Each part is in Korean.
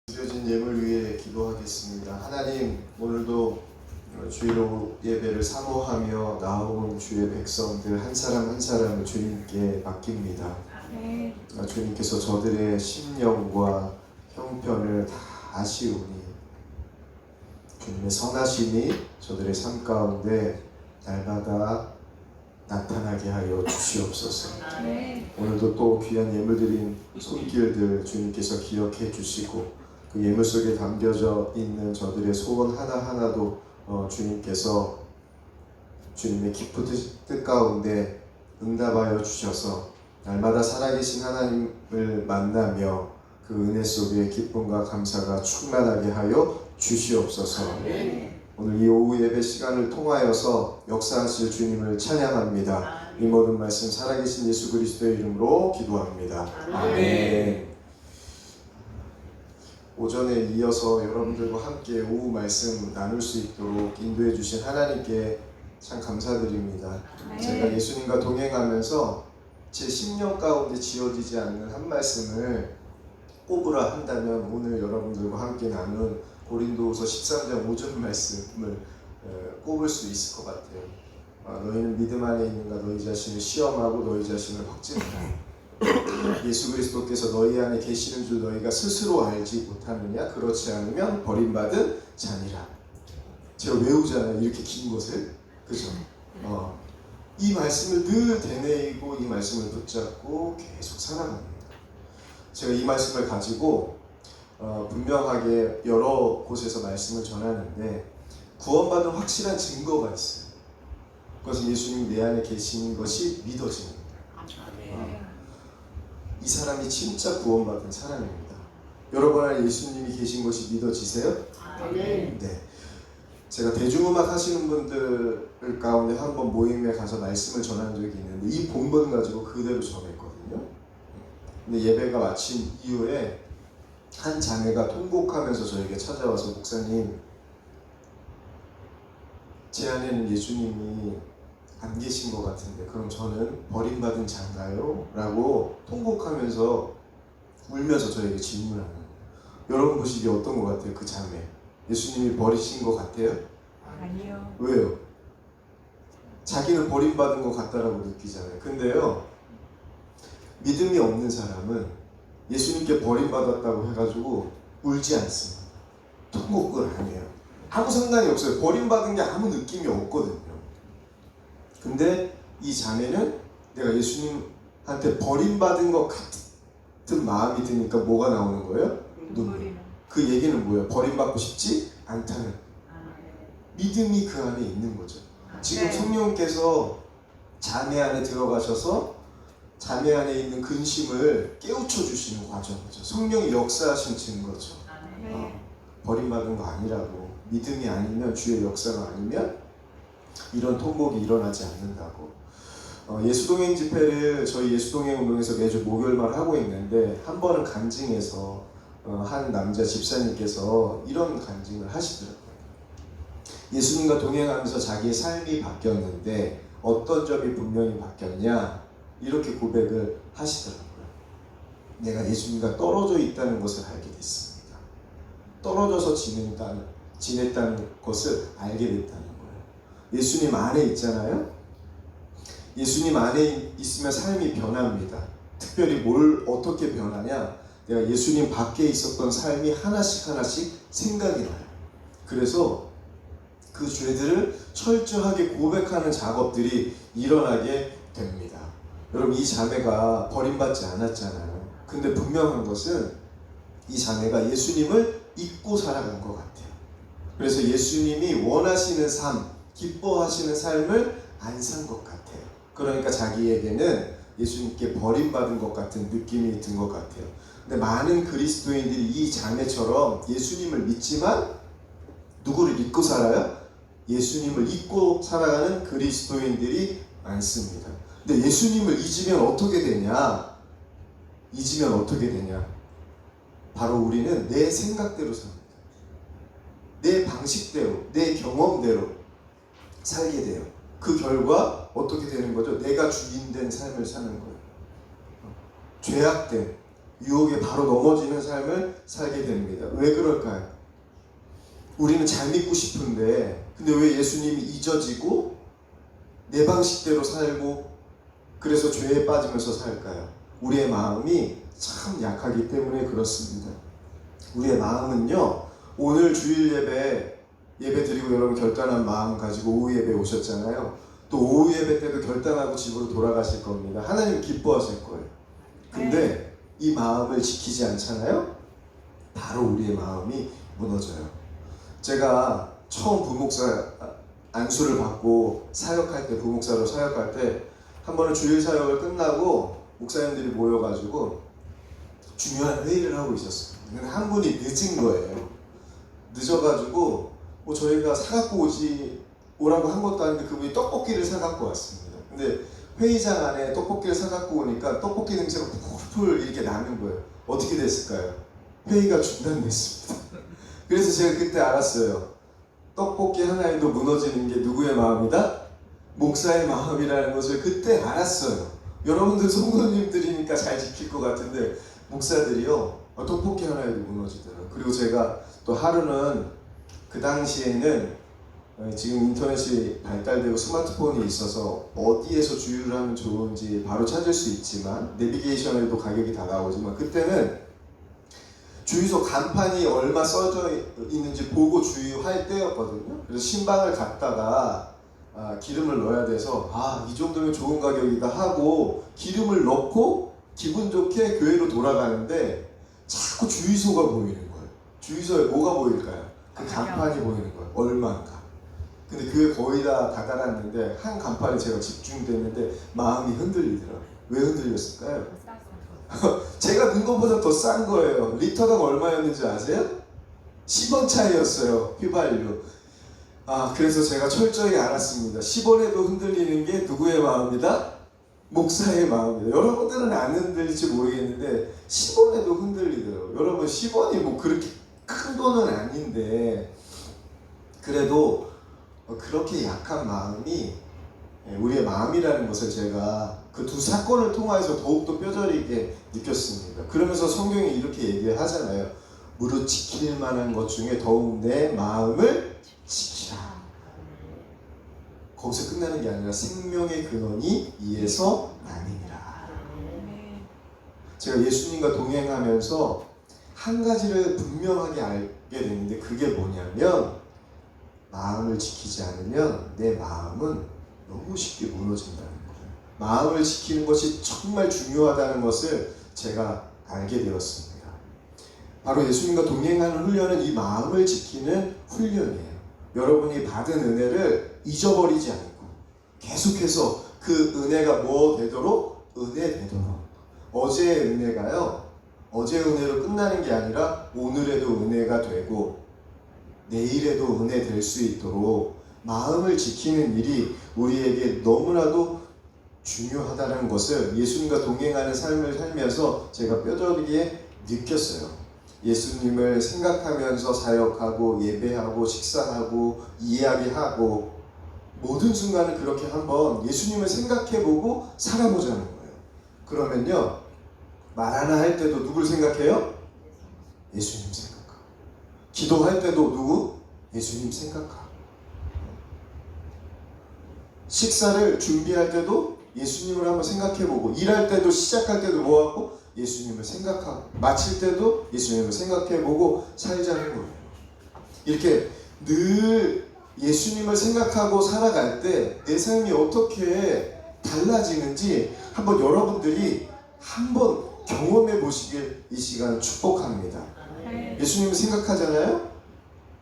드려진 예물 위해 기도하겠습니다. 하나님, 오늘도 주일로 예배를 사모하며 나온 주의 백성들 한 사람 한 사람을 주님께 맡깁니다. 주님께서 저들의 심령과 형편을 다 아시오니 주님의 선하심이 저들의 삶 가운데 날마다 나타나게 하여 주시옵소서. 오늘도 또 귀한 예물 드린 손길들 주님께서 기억해 주시고 그 예물 속에 담겨져 있는 저들의 소원 하나하나도 주님께서 주님의 깊은 뜻 가운데 응답하여 주셔서 날마다 살아계신 하나님을 만나며 그 은혜 속에 기쁨과 감사가 충만하게 하여 주시옵소서. 오늘 이 오후 예배 시간을 통하여서 역사하실 주님을 찬양합니다. 이 모든 말씀 살아계신 예수 그리스도의 이름으로 기도합니다. 아멘. 오전에 이어서 여러분들과 함께 오후 말씀 나눌 수 있도록 인도해 주신 하나님께 참 감사드립니다. 제가 예수님과 동행하면서 제 심령 가운데 지어지지 않는 한 말씀을 꼽으라 한다면 오늘 여러분들과 함께 나눈 고린도후서 13장 5절 말씀을 꼽을 수 있을 것 같아요. 너희는 믿음 안에 있는가? 너희 자신을 시험하고 너희 자신을 확증하라. 예수 그리스도께서 너희 안에 계시는 줄 너희가 스스로 알지 못하느냐? 그렇지 않으면 버림받은 자니라. 제가 외우잖아요, 이렇게 긴 것을. 그죠? 이 말씀을 늘 되뇌이고 이 말씀을 붙잡고 계속 살아갑니다. 제가 이 말씀을 가지고 분명하게 여러 곳에서 말씀을 전하는데 구원받은 확실한 증거가 있어요. 그것은 예수님이 내 안에 계신 것이 믿어집니다. 이 사람이 진짜 구원받은 사람입니다. 여러분 안에 예수님이 계신 것이 믿어지세요? 네. 제가 대중음악 하시는 분들 가운데 한번 모임에 가서 말씀을 전한 적이 있는데 이 본문 가지고 그대로 전했거든요. 근데 예배가 마친 이후에 한 자매가 통곡하면서 저에게 찾아와서 목사님, 제 안에는 예수님이 안 계신 것 같은데 그럼 저는 버림받은 자인가요? 라고 통곡하면서 울면서 저에게 질문하는 거예요. 여러분 보시기에 어떤 것 같아요? 그 자매 예수님이 버리신 것 같아요? 아니요. 왜요? 자기는 버림받은 것 같다라고 느끼잖아요. 근데요, 믿음이 없는 사람은 예수님께 버림받았다고 해가지고 울지 않습니다. 통곡을 안 해요. 아무 상관이 없어요. 버림받은 게 아무 느낌이 없거든요. 근데 이 자매는 내가 예수님한테 버림받은 것 같은 마음이 드니까 뭐가 나오는 거예요? 눈물. 그 얘기는 뭐예요? 버림받고 싶지 않다는 믿음이 그 안에 있는 거죠. 지금 성령께서 자매 안에 들어가셔서 자매 안에 있는 근심을 깨우쳐 주시는 과정이죠. 성령이 역사하신 증거죠. 버림받은 거 아니라고. 믿음이 아니면, 주의 역사가 아니면 이런 통곡이 일어나지 않는다고. 예수동행 집회를 저희 예수동행 운동에서 매주 목요일만 하고 있는데 한 번은 간증에서 한 남자 집사님께서 이런 간증을 하시더라고요. 예수님과 동행하면서 자기의 삶이 바뀌었는데 어떤 점이 분명히 바뀌었냐? 이렇게 고백을 하시더라고요. 내가 예수님과 떨어져 있다는 것을 알게 됐습니다. 떨어져서 지냈다는 것을 알게 됐다는 거예요. 예수님 안에 있잖아요. 예수님 안에 있으면 삶이 변합니다. 특별히 뭘 어떻게 변하냐? 내가 예수님 밖에 있었던 삶이 하나씩 생각이 나요. 그래서 그 죄들을 철저하게 고백하는 작업들이 일어나게 됩니다. 여러분, 이 자매가 버림받지 않았잖아요. 근데 분명한 것은 이 자매가 예수님을 잊고 살아간 것 같아요. 그래서 예수님이 원하시는 삶, 기뻐하시는 삶을 안 산 것 같아요. 그러니까 자기에게는 예수님께 버림받은 것 같은 느낌이 든 것 같아요. 근데 많은 그리스도인들이 이 자매처럼 예수님을 믿지만 누구를 잊고 살아요? 예수님을 잊고 살아가는 그리스도인들이 많습니다. 근데 예수님을 잊으면 어떻게 되냐? 잊으면 어떻게 되냐? 바로 우리는 내 생각대로 삽니다. 내 방식대로, 내 경험대로 살게 돼요. 그 결과 어떻게 되는 거죠? 내가 주인된 삶을 사는 거예요. 죄악된, 유혹에 바로 넘어지는 삶을 살게 됩니다. 왜 그럴까요? 우리는 잘 믿고 싶은데 근데 왜 예수님이 잊어지고 내 방식대로 살고 그래서 죄에 빠지면서 살까요? 우리의 마음이 참 약하기 때문에 그렇습니다. 우리의 마음은요, 오늘 주일 예배 드리고 여러분 결단한 마음 가지고 오후 예배 오셨잖아요. 또 오후 예배 때도 결단하고 집으로 돌아가실 겁니다. 하나님 기뻐하실 거예요. 근데 이 마음을 지키지 않잖아요? 바로 우리의 마음이 무너져요. 제가 처음 부목사 안수를 받고 사역할 때, 부목사로 사역할 때 한 번은 주일 사역을 끝나고 목사님들이 모여가지고 중요한 회의를 하고 있었어요. 근데 한 분이 늦은 거예요. 늦어가지고 뭐 저희가 사갖고 오라고 한 것도 아닌데 그분이 떡볶이를 사갖고 왔습니다. 근데 회의장 안에 떡볶이를 사갖고 오니까 떡볶이 냄새가 풀풀 이렇게 나는 거예요. 어떻게 됐을까요? 회의가 중단됐습니다. 그래서 제가 그때 알았어요. 떡볶이 하나에도 무너지는 게 누구의 마음이다? 목사의 마음이라는 것을 그때 알았어요. 여러분들 성도님들이니까 잘 지킬 것 같은데 목사들이요, 떡볶이 하나에도 무너지더라고요. 그리고 제가 또 하루는 그 당시에는 지금 인터넷이 발달되고 스마트폰이 있어서 어디에서 주유를 하면 좋은지 바로 찾을 수 있지만 내비게이션에도 가격이 다 나오지만 그때는 주유소 간판이 얼마 써져 있는지 보고 주유할 때였거든요. 그래서 신방을 갔다가 기름을 넣어야 돼서 이 정도면 좋은 가격이다 하고 기름을 넣고 기분 좋게 교회로 돌아가는데 자꾸 주유소가 보이는 거예요. 주유소에 뭐가 보일까요? 그 간판이 보이는 거예요. 얼마인가. 근데 교회 거의 다 달았는데 한 간판에 제가 집중됐는데 마음이 흔들리더라고요. 왜 흔들렸을까요? 제가 넣은 것보다 더 싼 거예요. 리터당 얼마였는지 아세요? 10원 차이였어요. 휘발유. 그래서 제가 철저히 알았습니다. 10원에도 흔들리는 게 누구의 마음이다? 목사의 마음이다. 여러분들은 안 흔들릴지 모르겠는데 10원에도 흔들리더라고요. 여러분 10원이 뭐 그렇게 큰 돈은 아닌데 그래도 그렇게 약한 마음이 우리의 마음이라는 것을 제가 그 두 사건을 통해서 더욱더 뼈저리게 느꼈습니다. 그러면서 성경이 이렇게 얘기하잖아요. 무릇 지킬 만한 것 중에 더욱 내 마음을 지키라. 거기서 끝나는 게 아니라 생명의 근원이 이에서 나느니라. 제가 예수님과 동행하면서 한 가지를 분명하게 알게 됐는데 그게 뭐냐면 마음을 지키지 않으면 내 마음은 너무 쉽게 무너진다는 거예요. 마음을 지키는 것이 정말 중요하다는 것을 제가 알게 되었습니다. 바로 예수님과 동행하는 훈련은 이 마음을 지키는 훈련이에요. 여러분이 받은 은혜를 잊어버리지 않고 계속해서 그 은혜가 뭐 되도록? 은혜 되도록. 어제의 은혜가요, 어제의 은혜로 끝나는 게 아니라 오늘에도 은혜가 되고 내일에도 은혜 될 수 있도록 마음을 지키는 일이 우리에게 너무나도 중요하다는 것을 예수님과 동행하는 삶을 살면서 제가 뼈저리게 느꼈어요. 예수님을 생각하면서 사역하고 예배하고 식사하고 이야기하고 모든 순간을 그렇게 한번 예수님을 생각해보고 살아보자는 거예요. 그러면요, 말 하나 할 때도 누굴 생각해요? 예수님 생각하고. 기도할 때도 누구? 예수님 생각하고. 식사를 준비할 때도 예수님을 한번 생각해보고, 일할 때도 시작할 때도 뭐하고? 예수님을 생각하고, 마칠 때도 예수님을 생각해보고 살자는 거예요. 이렇게 늘 예수님을 생각하고 살아갈 때 내 삶이 어떻게 달라지는지 한번 여러분들이 한번 경험해 보시길 이 시간 축복합니다. 예수님을 생각하잖아요?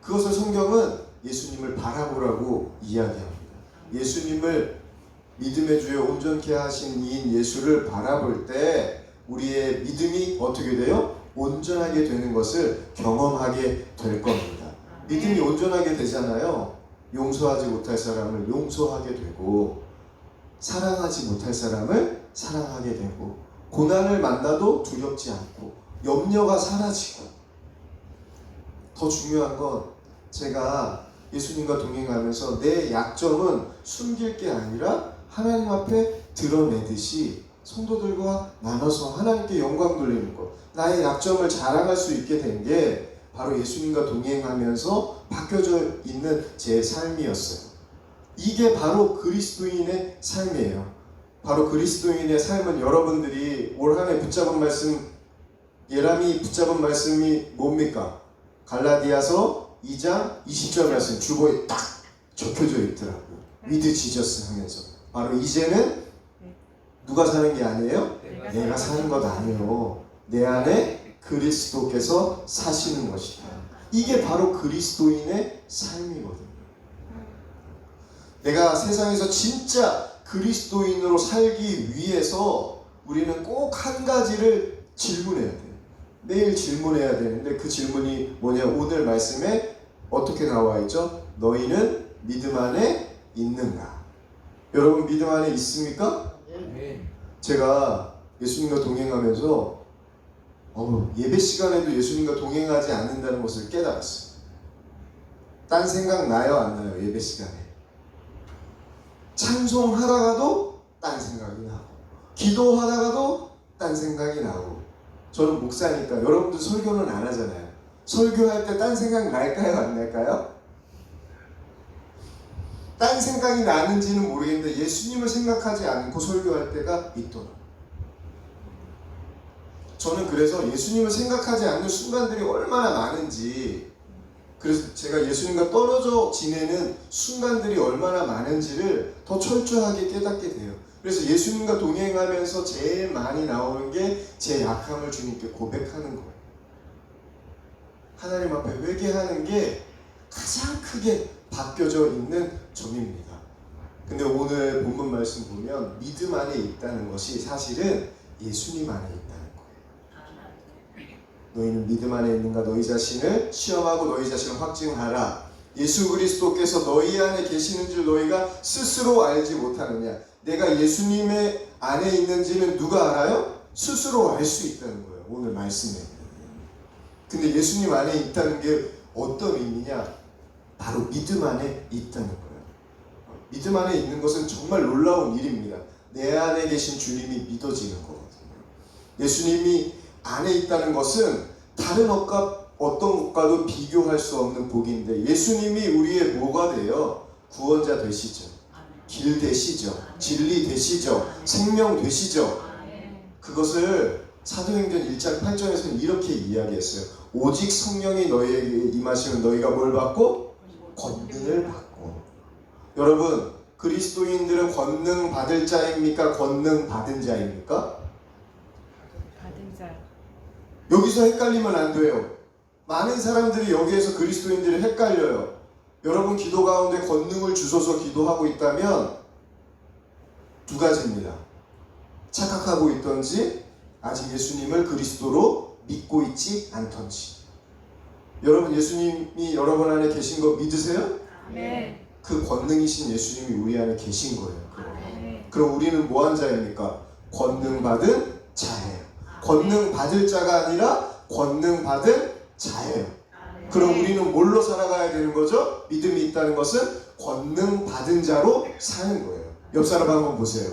그것을 성경은 예수님을 바라보라고 이야기합니다. 예수님을 믿음의 주여 온전케 하신 이인 예수를 바라볼 때 우리의 믿음이 어떻게 돼요? 온전하게 되는 것을 경험하게 될 겁니다. 믿음이 온전하게 되잖아요. 용서하지 못할 사람을 용서하게 되고, 사랑하지 못할 사람을 사랑하게 되고, 고난을 만나도 두렵지 않고, 염려가 사라지고. 더 중요한 건 제가 예수님과 동행하면서 내 약점은 숨길 게 아니라 하나님 앞에 드러내듯이 성도들과 나눠서 하나님께 영광 돌리는 것, 나의 약점을 자랑할 수 있게 된 게 바로 예수님과 동행하면서 바뀌어져 있는 제 삶이었어요. 이게 바로 그리스도인의 삶이에요. 바로 그리스도인의 삶은 여러분들이 올 한 해 붙잡은 말씀, 예람이 붙잡은 말씀이 뭡니까? 갈라디아서 2장 20절 말씀 주보에 딱 적혀져 있더라고요. 위드 지저스 하면서 바로 이제는 누가 사는 게 아니에요? 내가 사는 것 아니에요. 내 안에 그리스도께서 사시는 것이다. 이게 바로 그리스도인의 삶이거든요. 내가 세상에서 진짜 그리스도인으로 살기 위해서 우리는 꼭 한 가지를 질문해야 돼요. 매일 질문해야 되는데 그 질문이 뭐냐? 오늘 말씀에 어떻게 나와 있죠? 너희는 믿음 안에 있는가? 여러분 믿음 안에 있습니까? 제가 예수님과 동행하면서 예배 시간에도 예수님과 동행하지 않는다는 것을 깨달았어요. 딴 생각 나요 안 나요? 예배 시간에 찬송하다가도 딴 생각이 나고 기도하다가도 딴 생각이 나고. 저는 목사니까 여러분들 설교는 안 하잖아요. 설교할 때 딴 생각 날까요 안 날까요? 딴 생각이 나는지는 모르겠는데 예수님을 생각하지 않고 설교할 때가 있더라고요. 저는 그래서 예수님을 생각하지 않는 순간들이 얼마나 많은지, 그래서 제가 예수님과 떨어져 지내는 순간들이 얼마나 많은지를 더 철저하게 깨닫게 돼요. 그래서 예수님과 동행하면서 제일 많이 나오는 게 제 약함을 주님께 고백하는 거예요. 하나님 앞에 회개하는 게 가장 크게 바뀌어져 있는 점입니다. 근데 오늘 본문 말씀 보면 믿음 안에 있다는 것이 사실은 예수님 안에 있다는 거예요. 너희는 믿음 안에 있는가? 너희 자신을 시험하고 너희 자신을 확증하라. 예수 그리스도께서 너희 안에 계시는 줄 너희가 스스로 알지 못하느냐? 내가 예수님의 안에 있는지는 누가 알아요? 스스로 알 수 있다는 거예요. 오늘 말씀에. 근데 예수님 안에 있다는 게 어떤 의미냐? 바로 믿음 안에 있다는 거예요. 믿음 안에 있는 것은 정말 놀라운 일입니다. 내 안에 계신 주님이 믿어지는 거거든요. 예수님이 안에 있다는 것은 다른 어떤 것과도 비교할 수 없는 복인데, 예수님이 우리의 뭐가 돼요? 구원자 되시죠. 길 되시죠. 진리 되시죠. 생명 되시죠. 그것을 사도행전 1장 8절에서는 이렇게 이야기했어요. 오직 성령이 너희에게 임하시면 너희가 뭘 받고? 권능을 받고. 여러분, 그리스도인들은 권능 받을 자입니까? 권능 받은 자입니까? 받은 자. 여기서 헷갈리면 안 돼요. 많은 사람들이 여기에서 그리스도인들이 헷갈려요. 여러분 기도 가운데 권능을 주셔서 기도하고 있다면 두 가지입니다. 착각하고 있던지 아직 예수님을 그리스도로 믿고 있지 않던지. 여러분 예수님이 여러분 안에 계신 거 믿으세요? 네. 그 권능이신 예수님이 우리 안에 계신 거예요. 네. 그럼 우리는 뭐한 자입니까? 권능 받은 자예요. 권능 받을 자가 아니라 권능 받은 자예요. 그럼 우리는 뭘로 살아가야 되는 거죠? 믿음이 있다는 것은 권능 받은 자로 사는 거예요. 옆 사람 한번 보세요.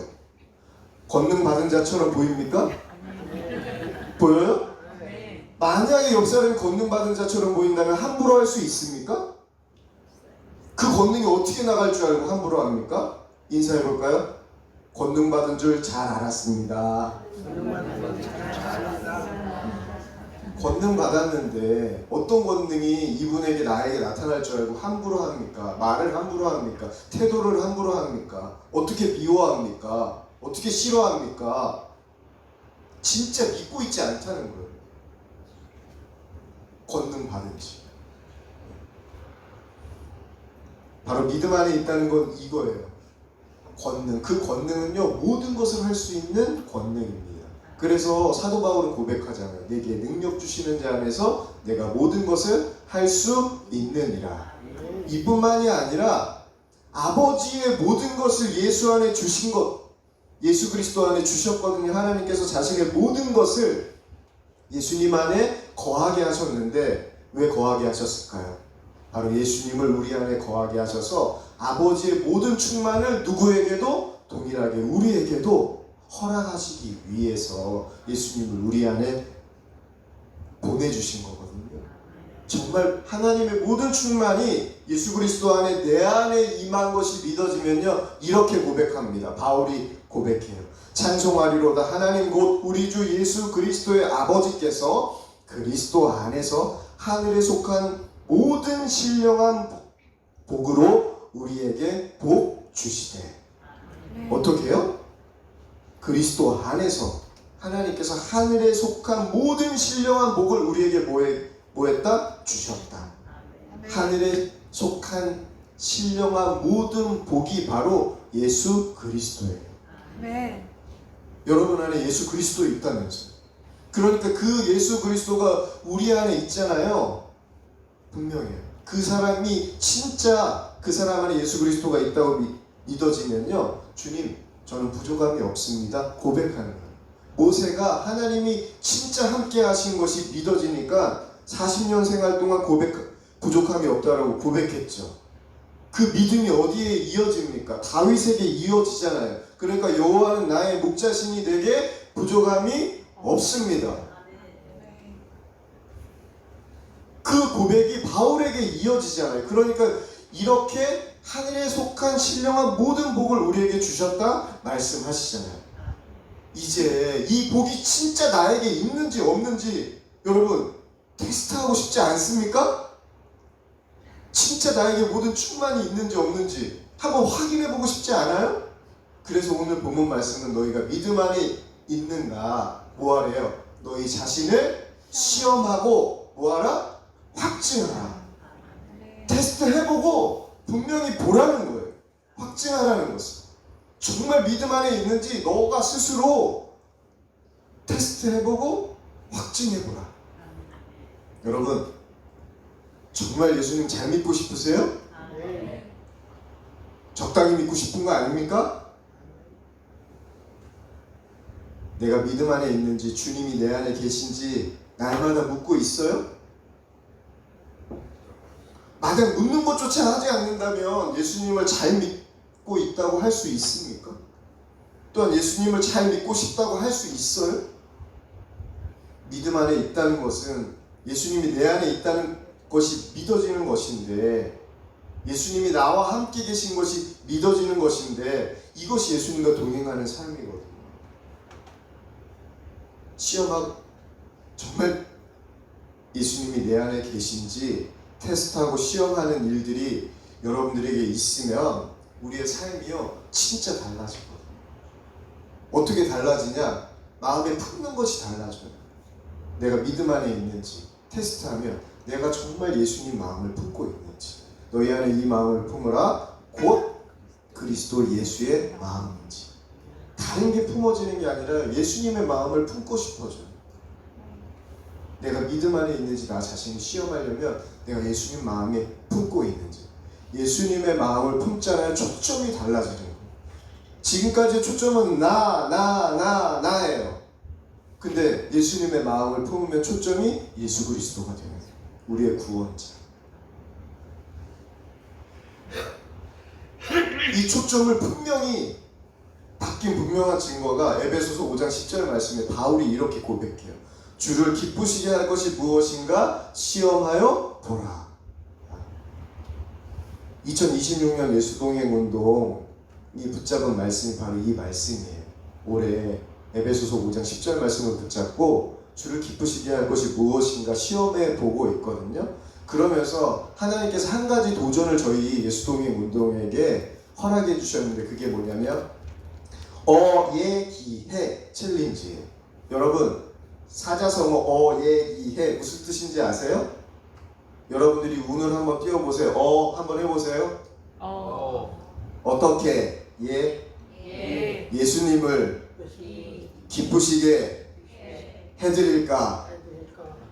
권능 받은 자처럼 보입니까? 보여요? 만약에 옆 사람이 권능 받은 자처럼 보인다면 함부로 할 수 있습니까? 그 권능이 어떻게 나갈 줄 알고 함부로 합니까? 인사해 볼까요? 권능 받은 줄 잘 알았습니다. 권능 받았는데 어떤 권능이 이분에게 나에게 나타날 줄 알고 함부로 합니까? 말을 함부로 합니까? 태도를 함부로 합니까? 어떻게 미워합니까? 어떻게 싫어합니까? 진짜 믿고 있지 않다는 거예요. 권능 받은지. 바로 믿음 안에 있다는 건 이거예요. 권능. 그 권능은요, 모든 것을 할 수 있는 권능입니다. 그래서 사도 바울은 고백하잖아요. 내게 능력 주시는 자 안에서 내가 모든 것을 할 수 있느니라. 이뿐만이 아니라 아버지의 모든 것을 예수 안에 주신 것, 예수 그리스도 안에 주셨거든요. 하나님께서 자신의 모든 것을 예수님 안에 거하게 하셨는데 왜 거하게 하셨을까요? 바로 예수님을 우리 안에 거하게 하셔서 아버지의 모든 충만을 누구에게도 동일하게 우리에게도 허락하시기 위해서 예수님을 우리 안에 보내주신 거거든요. 정말 하나님의 모든 충만이 예수 그리스도 안에 내 안에 임한 것이 믿어지면요, 이렇게 고백합니다. 바울이 고백해요. 찬송하리로다 하나님 곧 우리 주 예수 그리스도의 아버지께서 그리스도 안에서 하늘에 속한 모든 신령한 복으로 우리에게 복 주시되. 어떻게 해요? 그리스도 안에서 하나님께서 하늘에 속한 모든 신령한 복을 우리에게 뭐했다? 주셨다. 하늘에 속한 신령한 모든 복이 바로 예수 그리스도예요. 네. 여러분 안에 예수 그리스도 있다면서요. 그러니까 그 예수 그리스도가 우리 안에 있잖아요. 분명해요. 그 사람이 진짜 그 사람 안에 예수 그리스도가 있다고 믿어지면요, 주님 저는 부족함이 없습니다 고백하는 거예요. 모세가 하나님이 진짜 함께 하신 것이 믿어지니까 40년 생활 동안 부족함이 없다라고 고백했죠. 그 믿음이 어디에 이어집니까? 다윗에게 이어지잖아요. 그러니까 여호와는 나의 목자시니 내게 부족함이 없습니다. 그 고백이 바울에게 이어지잖아요. 그러니까 이렇게 하늘에 속한 신령한 모든 복을 우리에게 주셨다 말씀하시잖아요. 이제 이 복이 진짜 나에게 있는지 없는지 여러분 테스트하고 싶지 않습니까? 진짜 나에게 모든 충만이 있는지 없는지 한번 확인해보고 싶지 않아요? 그래서 오늘 본문 말씀은 너희가 믿음 안에 있는가 뭐하래요? 너희 자신을 시험하고 뭐하라? 확증하라. 테스트 해보고 분명히 보라는 거예요. 확증하라는 것을. 정말 믿음 안에 있는지 너가 스스로 테스트 해보고 확증해보라. 여러분 정말 예수님 잘 믿고 싶으세요? 적당히 믿고 싶은 거 아닙니까? 내가 믿음 안에 있는지 주님이 내 안에 계신지 날마다 묻고 있어요? 만약 묻는 것조차 하지 않는다면 예수님을 잘 믿고 있다고 할 수 있습니까? 또한 예수님을 잘 믿고 싶다고 할 수 있어요? 믿음 안에 있다는 것은 예수님이 내 안에 있다는 것이 믿어지는 것인데, 예수님이 나와 함께 계신 것이 믿어지는 것인데, 이것이 예수님과 동행하는 삶이거든요. 시험하고 정말 예수님이 내 안에 계신지 테스트하고 시험하는 일들이 여러분들에게 있으면 우리의 삶이요 진짜 달라지거든요. 어떻게 달라지냐? 마음에 품는 것이 달라져요. 내가 믿음 안에 있는지 테스트하면 내가 정말 예수님 마음을 품고 있는지, 너희 안에 이 마음을 품으라 곧 그리스도 예수의 마음인지. 다른 게 품어지는 게 아니라 예수님의 마음을 품고 싶어져요. 내가 믿음 안에 있는지 나 자신을 시험하려면 내가 예수님 마음에 품고 있는지. 예수님의 마음을 품잖아요. 초점이 달라지는 거예요. 지금까지 초점은 나예요. 근데 예수님의 마음을 품으면 초점이 예수 그리스도가 되는 거예요. 우리의 구원자. 이 초점을 분명히 바뀐 분명한 증거가 에베소서 5장 10절 말씀에 바울이 이렇게 고백해요. 주를 기쁘시게 할 것이 무엇인가 시험하여 보라. 2026년 예수동행운동이 붙잡은 말씀이 바로 이 말씀이에요. 올해 에베소서 5장 10절 말씀을 붙잡고 주를 기쁘시게 할 것이 무엇인가 시험해 보고 있거든요. 그러면서 하나님께서 한 가지 도전을 저희 예수동행운동에게 허락해 주셨는데, 그게 뭐냐면 어예기해 챌린지예요. 여러분 사자성어 어예기해 무슨 뜻인지 아세요? 여러분들이 운을 한번 띄워보세요. 한번 해보세요. 어떻게 예수님을 기쁘시게 해드릴까?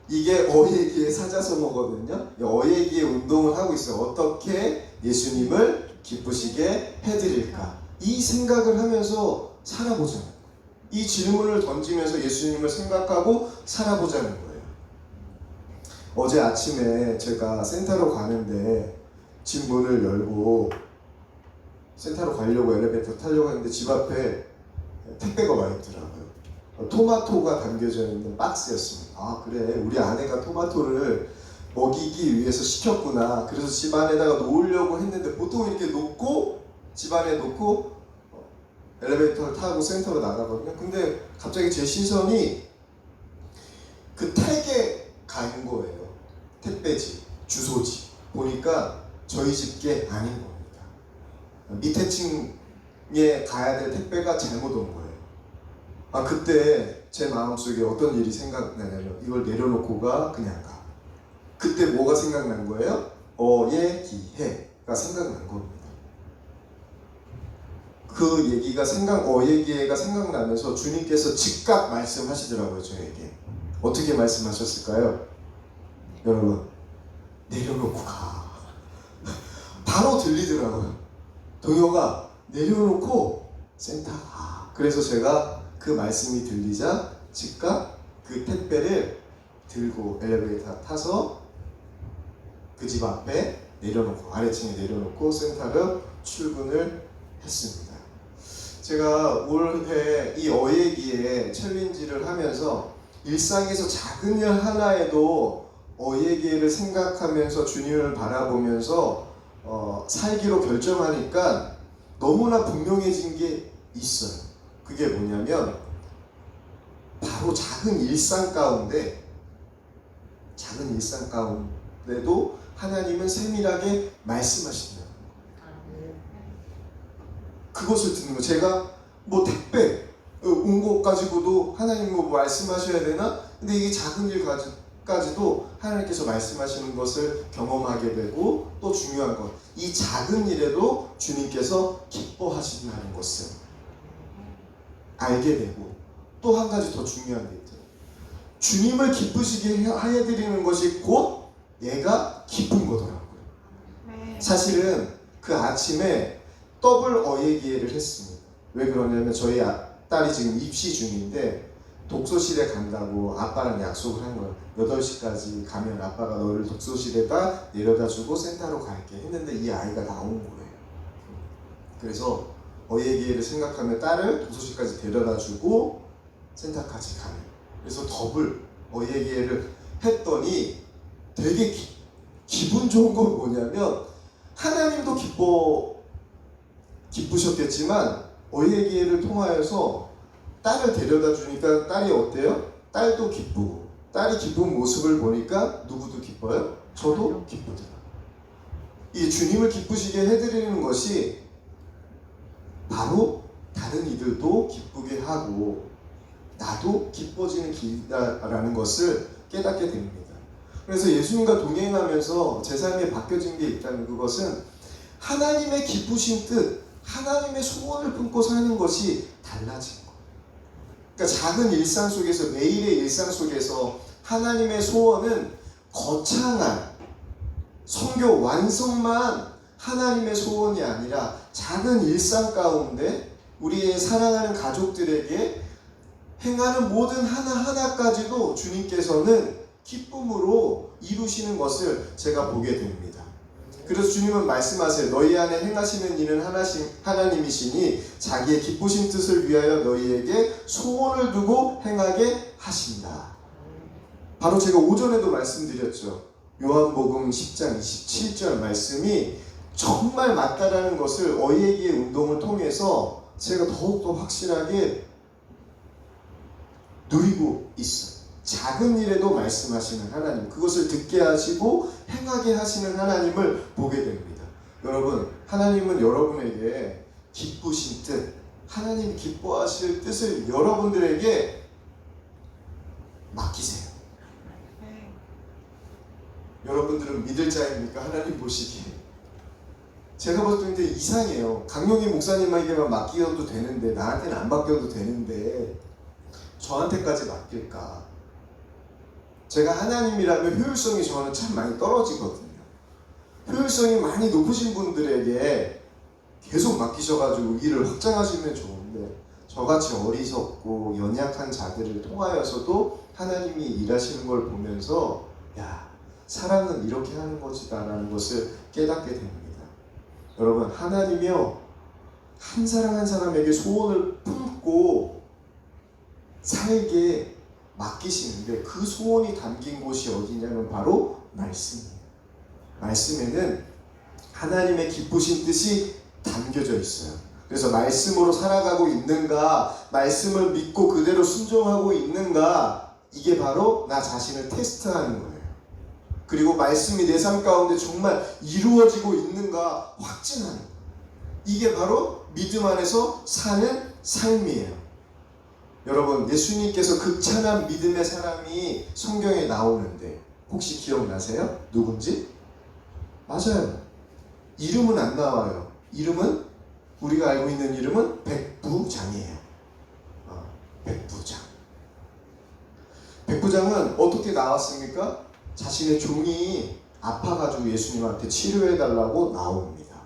이게 어예기의 사자성어거든요. 어예기의 운동을 하고 있어요. 어떻게 예수님을 기쁘시게 해드릴까? 이 생각을 하면서 살아보자는 거예요. 이 질문을 던지면서 예수님을 생각하고 살아보자는 거예요. 어제 아침에 제가 센터로 가는데 집 문을 열고 센터로 가려고 엘리베이터 타려고 했는데 집 앞에 택배가 와 있더라고요. 토마토가 담겨져 있는 박스였습니다. 아 그래 우리 아내가 토마토를 먹이기 위해서 시켰구나. 그래서 집 안에다가 놓으려고 했는데 보통 이렇게 놓고 집 안에 놓고 엘리베이터를 타고 센터로 나가거든요. 근데 갑자기 제 시선이 그 택에 간 거예요. 택배지, 주소지. 보니까 저희 집 게 아닌 겁니다. 밑에 층에 가야 될 택배가 잘못 온 거예요. 아 그때 제 마음속에 어떤 일이 생각나냐면 이걸 내려놓고 가 그냥 가. 그때 뭐가 생각난 거예요? 어예기해가 생각난 겁니다. 그 얘기가 어예기해가 생각나면서 주님께서 즉각 말씀하시더라고요. 저에게 어떻게 말씀하셨을까요? 여러분 내려놓고 가. 바로 들리더라고요. 동요가 내려놓고 센터 가. 그래서 제가 그 말씀이 들리자 즉각 그 택배를 들고 엘리베이터 타서 그 집 앞에 내려놓고 아래층에 내려놓고 센터로 출근을 했습니다. 제가 올해 이 어예기에 챌린지를 하면서 일상에서 작은 일 하나에도 어예기를 생각하면서 주님을 바라보면서 살기로 결정하니까 너무나 분명해진 게 있어요. 그게 뭐냐면 바로 작은 일상 가운데도 하나님은 세밀하게 말씀하신다. 그것을 듣는 거. 제가 뭐 택배 온 것 가지고도 하나님 뭐 말씀하셔야 되나? 근데 이게 작은 일 까지도 하나님께서 말씀하시는 것을 경험하게 되고 또 중요한 것, 이 작은 일에도 주님께서 기뻐하신다는 것을 알게 되고 또 한 가지 더 중요한 게 있죠. 주님을 기쁘시게 해드리는 것이 곧 얘가 기쁜 거더라고요. 사실은 그 아침에 더블 어예기회를 했습니다. 왜 그러냐면 저희 딸이 지금 입시 중인데 독서실에 간다고 아빠랑 약속을 한 거예요. 8시까지 가면 아빠가 너를 독서실에다 내려다주고 센터로 갈게 했는데 이 아이가 나온 거예요. 그래서 어예기회를 생각하며 딸을 독서실까지 데려다주고 센터까지 가는, 그래서 더블 어예기회를 했더니 되게 기분 좋은 건 뭐냐면 하나님도 기쁘셨겠지만 어예기회를 통하여서 딸을 데려다 주니까 딸이 어때요? 딸도 기쁘고, 딸이 기쁜 모습을 보니까 누구도 기뻐요? 저도 기쁘더라. 이 주님을 기쁘시게 해드리는 것이 바로 다른 이들도 기쁘게 하고 나도 기뻐지는 길이라는 것을 깨닫게 됩니다. 그래서 예수님과 동행하면서 제 삶에 바뀌어진 게 있다면 그것은 하나님의 기쁘신 뜻, 하나님의 소원을 품고 사는 것이 달라진 거예요. 그러니까 작은 일상 속에서, 매일의 일상 속에서 하나님의 소원은 거창한 성교 완성만 하나님의 소원이 아니라 작은 일상 가운데 우리의 사랑하는 가족들에게 행하는 모든 하나하나까지도 주님께서는 기쁨으로 이루시는 것을 제가 보게 됩니다. 그래서 주님은 말씀하세요. 너희 안에 행하시는 일은 하나님이시니 자기의 기쁘신 뜻을 위하여 너희에게 소원을 두고 행하게 하신다. 바로 제가 오전에도 말씀드렸죠. 요한복음 10장 27절 말씀이 정말 맞다라는 것을 어예기의 운동을 통해서 제가 더욱더 확실하게 누리고 있어요. 작은 일에도 말씀하시는 하나님, 그것을 듣게 하시고 행하게 하시는 하나님을 보게 됩니다. 여러분, 하나님은 여러분에게 기쁘신 뜻, 하나님이 기뻐하실 뜻을 여러분들에게 맡기세요. 여러분들은 믿을 자입니까? 하나님 보시기에. 제가 봤을 때 이상해요. 강용희 목사님에게만 맡겨도 되는데, 나한테는 안 맡겨도 되는데 저한테까지 맡길까? 제가 하나님이라면 효율성이 저는 참 많이 떨어지거든요. 효율성이 많이 높으신 분들에게 계속 맡기셔가지고 일을 확장하시면 좋은데, 저같이 어리석고 연약한 자들을 통하여서도 하나님이 일하시는 걸 보면서 야, 사랑은 이렇게 하는 것이다라는 것을 깨닫게 됩니다. 여러분, 하나님이요 한 사람 한 사람에게 소원을 붙고 살게 맡기시는데 그 소원이 담긴 곳이 어디냐면 바로 말씀이에요. 말씀에는 하나님의 기쁘신 뜻이 담겨져 있어요. 그래서 말씀으로 살아가고 있는가, 말씀을 믿고 그대로 순종하고 있는가, 이게 바로 나 자신을 테스트하는 거예요. 그리고 말씀이 내 삶 가운데 정말 이루어지고 있는가 확진하는 거예요. 이게 바로 믿음 안에서 사는 삶이에요. 여러분, 예수님께서 극찬한 믿음의 사람이 성경에 나오는데 혹시 기억나세요? 누군지? 맞아요. 이름은 안 나와요. 이름은 우리가 알고 있는 이름은 백부장이에요. 백부장. 백부장은 어떻게 나왔습니까? 자신의 종이 아파가지고 예수님한테 치료해달라고 나옵니다.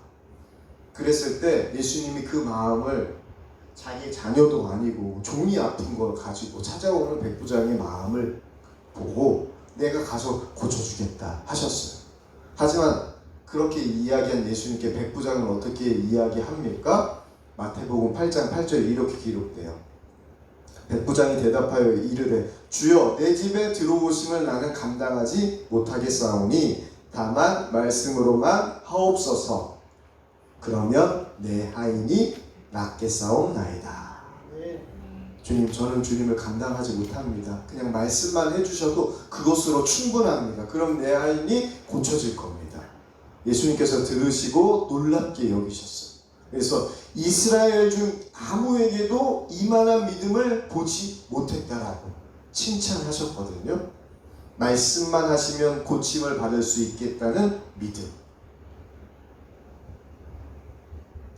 그랬을 때 예수님이 그 마음을 자기의 자녀도 아니고 종이 아픈 걸 가지고 찾아오는 백부장의 마음을 보고 내가 가서 고쳐주겠다 하셨어요. 하지만 그렇게 이야기한 예수님께 백부장은 어떻게 이야기합니까? 마태복음 8장 8절에 이렇게 기록돼요. 백부장이 대답하여 이르되 주여 내 집에 들어오심을 나는 감당하지 못하겠사오니 다만 말씀으로만 하옵소서. 그러면 내 하인이 낫겠사옵나이다. 주님, 저는 주님을 감당하지 못합니다. 그냥 말씀만 해주셔도 그것으로 충분합니다. 그럼 내 하인이 고쳐질 겁니다. 예수님께서 들으시고 놀랍게 여기셨어요. 그래서 이스라엘 중 아무에게도 이만한 믿음을 보지 못했다라고 칭찬하셨거든요. 말씀만 하시면 고침을 받을 수 있겠다는 믿음.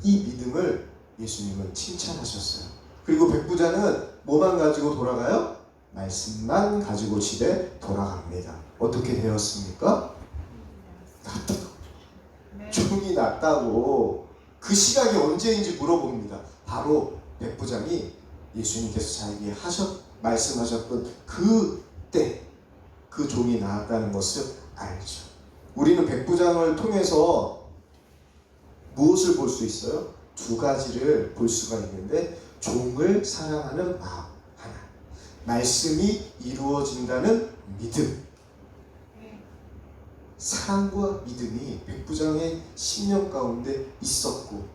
이 믿음을 예수님은 칭찬하셨어요. 그리고 백부장은 뭐만 가지고 돌아가요? 말씀만 가지고 집에 돌아갑니다. 어떻게 되었습니까? 낫다고. 종이 낫다고. 그 시각이 언제인지 물어봅니다. 바로 백부장이 예수님께서 자기에게 말씀하셨던 그때 그 종이 나았다는 것을 알죠. 우리는 백부장을 통해서 무엇을 볼 수 있어요? 두 가지를 볼 수가 있는데, 종을 사랑하는 마음 하나, 말씀이 이루어진다는 믿음. 사랑과 믿음이 백부장의 심령 가운데 있었고,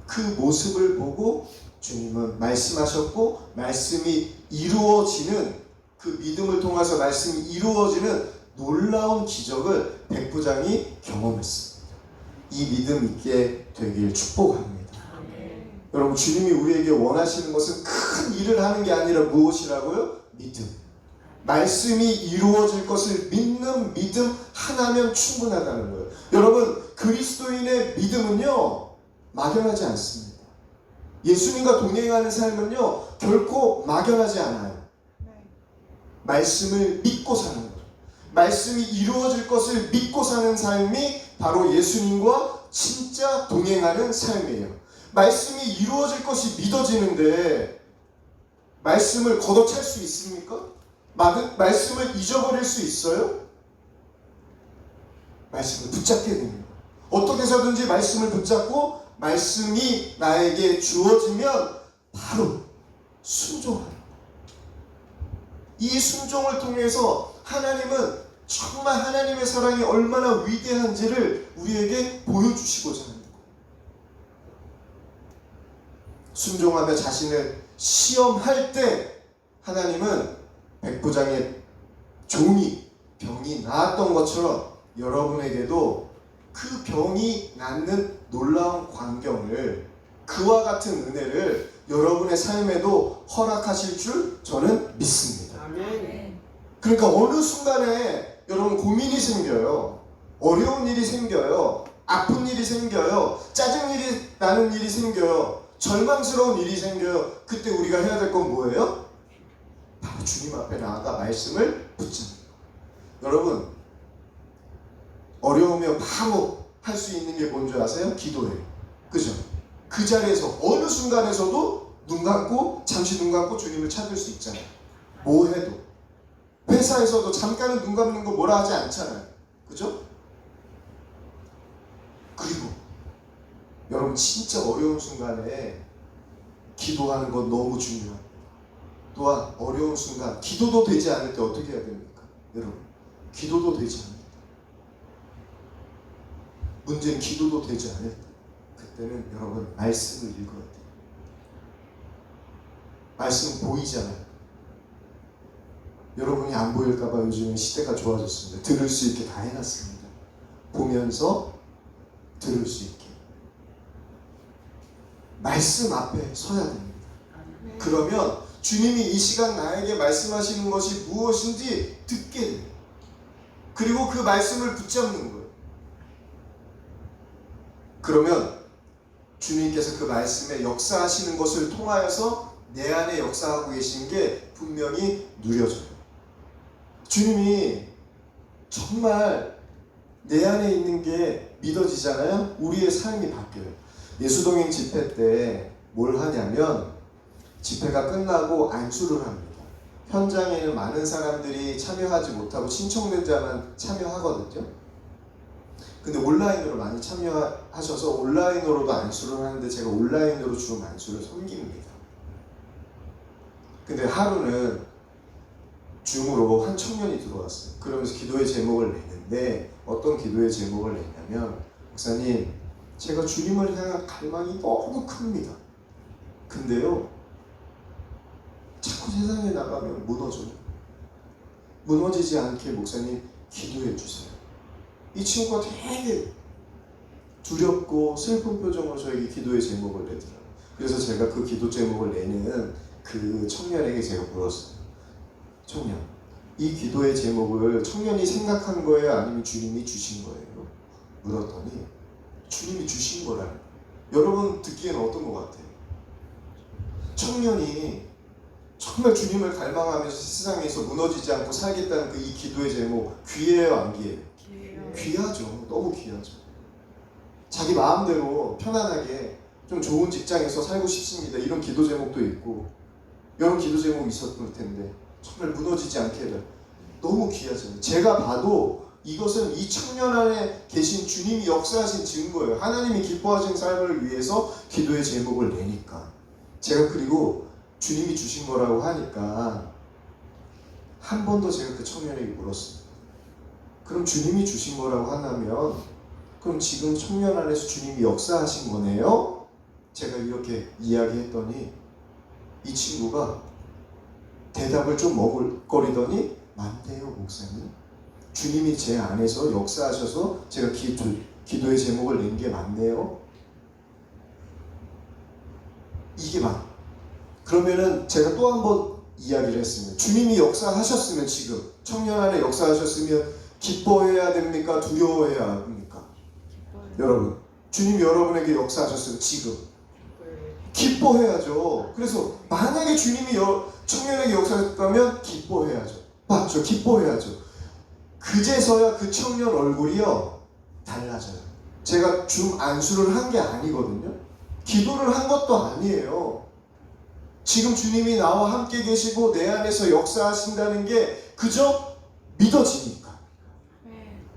그 모습을 보고 주님은 말씀하셨고, 말씀이 이루어지는, 그 믿음을 통해서 말씀이 이루어지는 놀라운 기적을 백부장이 경험했습니다. 이 믿음 있게 되길 축복합니다. 여러분, 주님이 우리에게 원하시는 것은 큰 일을 하는 게 아니라 무엇이라고요? 믿음. 말씀이 이루어질 것을 믿는 믿음 하나면 충분하다는 거예요. 여러분, 그리스도인의 믿음은요, 막연하지 않습니다. 예수님과 동행하는 삶은요, 결코 막연하지 않아요. 말씀을 믿고 사는 거예요. 말씀이 이루어질 것을 믿고 사는 삶이 바로 예수님과 진짜 동행하는 삶이에요. 말씀이 이루어질 것이 믿어지는데 말씀을 걷어찰 수 있습니까? 말씀을 잊어버릴 수 있어요? 말씀을 붙잡게 됩니다. 어떻게 해서든지 말씀을 붙잡고 말씀이 나에게 주어지면 바로 순종합니다. 이 순종을 통해서 하나님은 정말 하나님의 사랑이 얼마나 위대한지를 우리에게 보여주시고자 합니다. 순종하며 자신을 시험할 때 하나님은 백부장의 병이 나았던 것처럼 여러분에게도 그 병이 낫는 놀라운 광경을, 그와 같은 은혜를 여러분의 삶에도 허락하실 줄 저는 믿습니다. 아멘. 그러니까 어느 순간에 여러분 고민이 생겨요. 어려운 일이 생겨요. 아픈 일이 생겨요. 짜증 나는 일이 생겨요. 절망스러운 일이 생겨요. 그때 우리가 해야 될 건 뭐예요? 바로 주님 앞에 나아가 말씀을 붙잡는 거. 여러분, 어려우면 바로 할 수 있는 게 뭔지 아세요? 기도예요. 그죠? 그 자리에서 어느 순간에서도 잠시 눈 감고 주님을 찾을 수 있잖아요. 뭐 해도. 회사에서도 잠깐은 눈 감는 거 뭐라 하지 않잖아요. 그죠? 그리고 여러분, 진짜 어려운 순간에 기도하는 건 너무 중요합니다. 또한 어려운 순간 기도도 되지 않을 때 어떻게 해야 됩니까? 여러분, 기도도 되지 않을 때, 문제는 기도도 되지 않을 때, 그때는 여러분 말씀을 읽어야 돼요. 말씀 보이잖아요. 여러분이 안 보일까봐 요즘은 시대가 좋아졌습니다. 들을 수 있게 다 해놨습니다. 보면서 들을 수 있게. 말씀 앞에 서야 됩니다. 그러면 주님이 이 시간 나에게 말씀하시는 것이 무엇인지 듣게 돼요. 그리고 그 말씀을 붙잡는 거예요. 그러면 주님께서 그 말씀에 역사하시는 것을 통하여서 내 안에 역사하고 계신 게 분명히 누려져요. 주님이 정말 내 안에 있는 게 믿어지잖아요. 우리의 삶이 바뀌어요. 예수동행 집회 때 뭘 하냐면 집회가 끝나고 안수를 합니다. 현장에는 많은 사람들이 참여하지 못하고 신청된 자만 참여하거든요. 근데 온라인으로 많이 참여하셔서 온라인으로도 안수를 하는데 제가 온라인으로 주 안수를 섬깁니다. 근데 하루는 줌으로 한 청년이 들어왔어요. 그러면서 기도의 제목을 내는데 어떤 기도의 제목을 냈냐면, 목사님, 제가 주님을 향한 갈망이 너무 큽니다. 근데요, 자꾸 세상에 나가면 무너져요. 무너지지 않게 목사님 기도해 주세요. 이 친구가 되게 두렵고 슬픈 표정으로 저에게 기도의 제목을 내더라고요. 그래서 제가 그 기도 제목을 내는 그 청년에게 제가 물었어요. 청년, 이 기도의 제목을 청년이 생각한 거예요? 아니면 주님이 주신 거예요? 물었더니 주님이 주신 거라는 거예요. 여러분 듣기에는 어떤 것 같아요? 청년이 정말 주님을 갈망하면서 세상에서 무너지지 않고 살겠다는 그 이 기도의 제목, 귀해요, 안 귀해요? 귀하죠. 너무 귀하죠. 자기 마음대로 편안하게 좀 좋은 직장에서 살고 싶습니다. 이런 기도 제목도 있고 여러 기도 제목이 있었을 텐데 정말 무너지지 않게 해라. 너무 귀하잖아요. 제가 봐도 이것은 이 청년 안에 계신 주님이 역사하신 증거예요. 하나님이 기뻐하신 삶을 위해서 기도의 제목을 내니까. 제가 그리고 주님이 주신 거라고 하니까 한 번 더 제가 그 청년에게 물었습니다. 그럼 주님이 주신 거라고 한다면 그럼 지금 청년 안에서 주님이 역사하신 거네요? 제가 이렇게 이야기했더니 이 친구가 대답을 좀 머글거리더니 맞네요, 목사님. 주님이 제 안에서 역사하셔서 제가 기도의 제목을 낸 게 맞네요. 이게 맞. 그러면은 제가 또 한 번 이야기를 했습니다. 주님이 역사하셨으면 지금 청년 안에 역사하셨으면 기뻐해야 됩니까? 두려워해야 합니까? 여러분, 주님이 여러분에게 역사하셨으면 지금 기뻐해야죠. 그래서 만약에 주님이 청년에게 역사하셨다면 기뻐해야죠. 맞죠? 기뻐해야죠. 그제서야 그 청년 얼굴이요 달라져요. 제가 줌 안수를 한 게 아니거든요. 기도를 한 것도 아니에요. 지금 주님이 나와 함께 계시고 내 안에서 역사하신다는 게 그저 믿어지니까.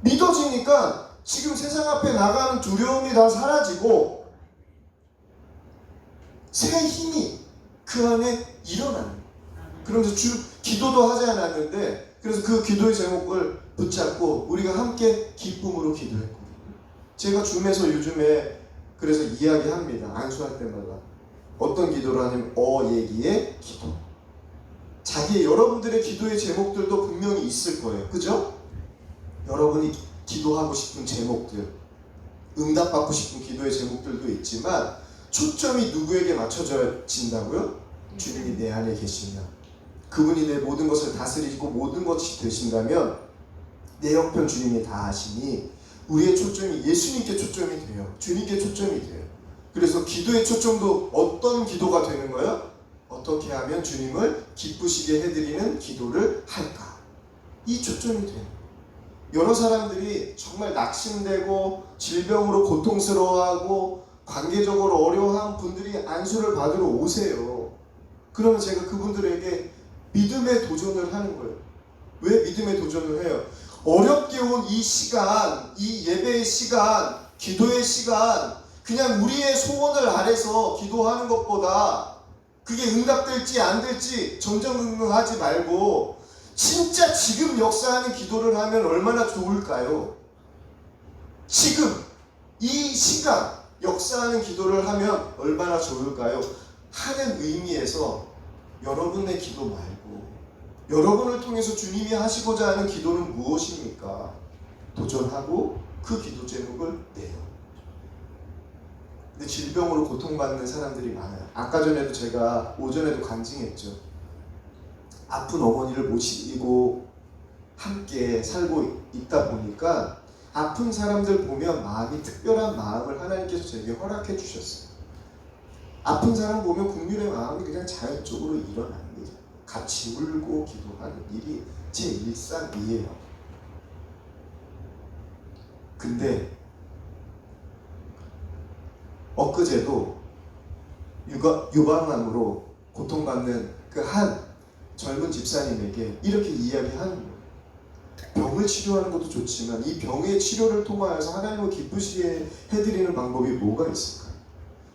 믿어지니까 지금 세상 앞에 나가는 두려움이 다 사라지고 새 힘이 그 안에 일어나는 거예요. 그러면서 기도도 하지 않았는데 그래서 그 기도의 제목을 붙잡고 우리가 함께 기쁨으로 기도했거든요. 제가 줌에서 요즘에 그래서 이야기합니다. 안수할 때마다 어떤 기도를 하냐면 얘기의 기도. 여러분들의 기도의 제목들도 분명히 있을 거예요. 그죠? 여러분이 기도하고 싶은 제목들, 응답받고 싶은 기도의 제목들도 있지만 초점이 누구에게 맞춰진다고요? 주님이 내 안에 계시면, 그분이 내 모든 것을 다스리고 모든 것이 되신다면 내 형편 주님이 다 아시니 우리의 초점이 예수님께 초점이 돼요. 주님께 초점이 돼요. 그래서 기도의 초점도 어떤 기도가 되는 거예요? 어떻게 하면 주님을 기쁘시게 해드리는 기도를 할까? 이 초점이 돼요. 여러 사람들이 정말 낙심되고 질병으로 고통스러워하고 관계적으로 어려워한 분들이 안수를 받으러 오세요. 그러면 제가 그분들에게 믿음의 도전을 하는 거예요. 왜 믿음의 도전을 해요? 어렵게 온 이 시간, 이 예배의 시간, 기도의 시간, 그냥 우리의 소원을 아래서 기도하는 것보다 그게 응답될지 안 될지 전전긍긍하지 말고 진짜 지금 역사하는 기도를 하면 얼마나 좋을까요? 지금 이 시간 역사하는 기도를 하면 얼마나 좋을까요? 하는 의미에서 여러분의 기도 말고 여러분을 통해서 주님이 하시고자 하는 기도는 무엇입니까? 도전하고 그 기도 제목을 내요. 근데 질병으로 고통받는 사람들이 많아요. 아까 전에도 제가 오전에도 간증했죠. 아픈 어머니를 모시고 함께 살고 있다 보니까 아픈 사람들 보면 마음이 특별한 마음을 하나님께서 제게 허락해 주셨어요. 아픈 사람 보면 국민의 마음이 그냥 자연적으로 일어납니다. 같이 울고 기도하는 일이 제 일상이에요. 근데 엊그제도 유방암으로 고통받는 그 한 젊은 집사님에게 이렇게 이야기하는 거예요. 병을 치료하는 것도 좋지만 이 병의 치료를 통하여서 하나님을 기쁘시게 해드리는 방법이 뭐가 있을까요?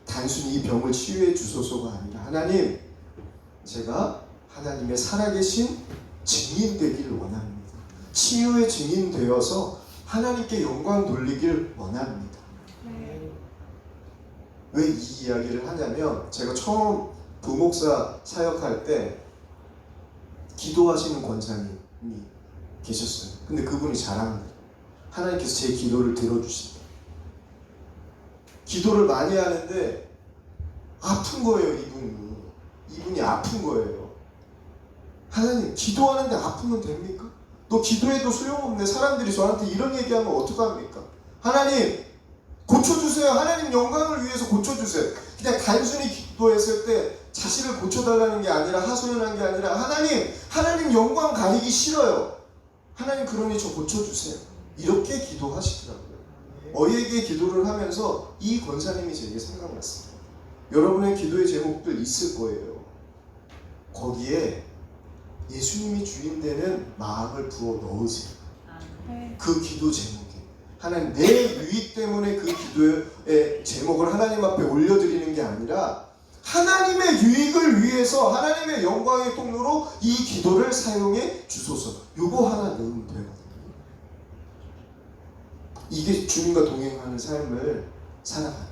단순히 이 병을 치유해 주소서가 아니라 하나님, 제가 하나님의 살아계신 증인 되기를 원합니다. 치유의 증인 되어서 하나님께 영광 돌리길 원합니다. 네. 왜 이 이야기를 하냐면 제가 처음 부목사 사역할 때 기도하시는 권사님이 계셨어요. 근데 그분이 자랑을 해요. 하나님께서 제 기도를 들어주신다. 기도를 많이 하는데 아픈 거예요. 이분이 아픈 거예요. 하나님, 기도하는데 아프면 됩니까? 너 기도해도 소용없네. 사람들이 저한테 이런 얘기하면 어떡합니까? 하나님, 고쳐주세요. 하나님 영광을 위해서 고쳐주세요. 그냥 단순히 기도했을 때 자신을 고쳐달라는 게 아니라, 하소연한 게 아니라, 하나님 영광 가리기 싫어요. 하나님, 그러니 저 고쳐주세요. 이렇게 기도하시더라고요. 어에게 기도를 하면서 이 권사님이 제게 생각났습니다. 여러분의 기도의 제목들 있을 거예요. 거기에 예수님이 주인 되는 마음을 부어 넣으세요. 네. 그 기도 제목에 하나님, 내 유익 때문에 그 기도의 제목을 하나님 앞에 올려드리는 게 아니라 하나님의 유익을 위해서 하나님의 영광의 통로로 이 기도를 사용해 주소서. 요거 하나 넣으면 되거든요. 이게 주님과 동행하는 삶을 살아가는,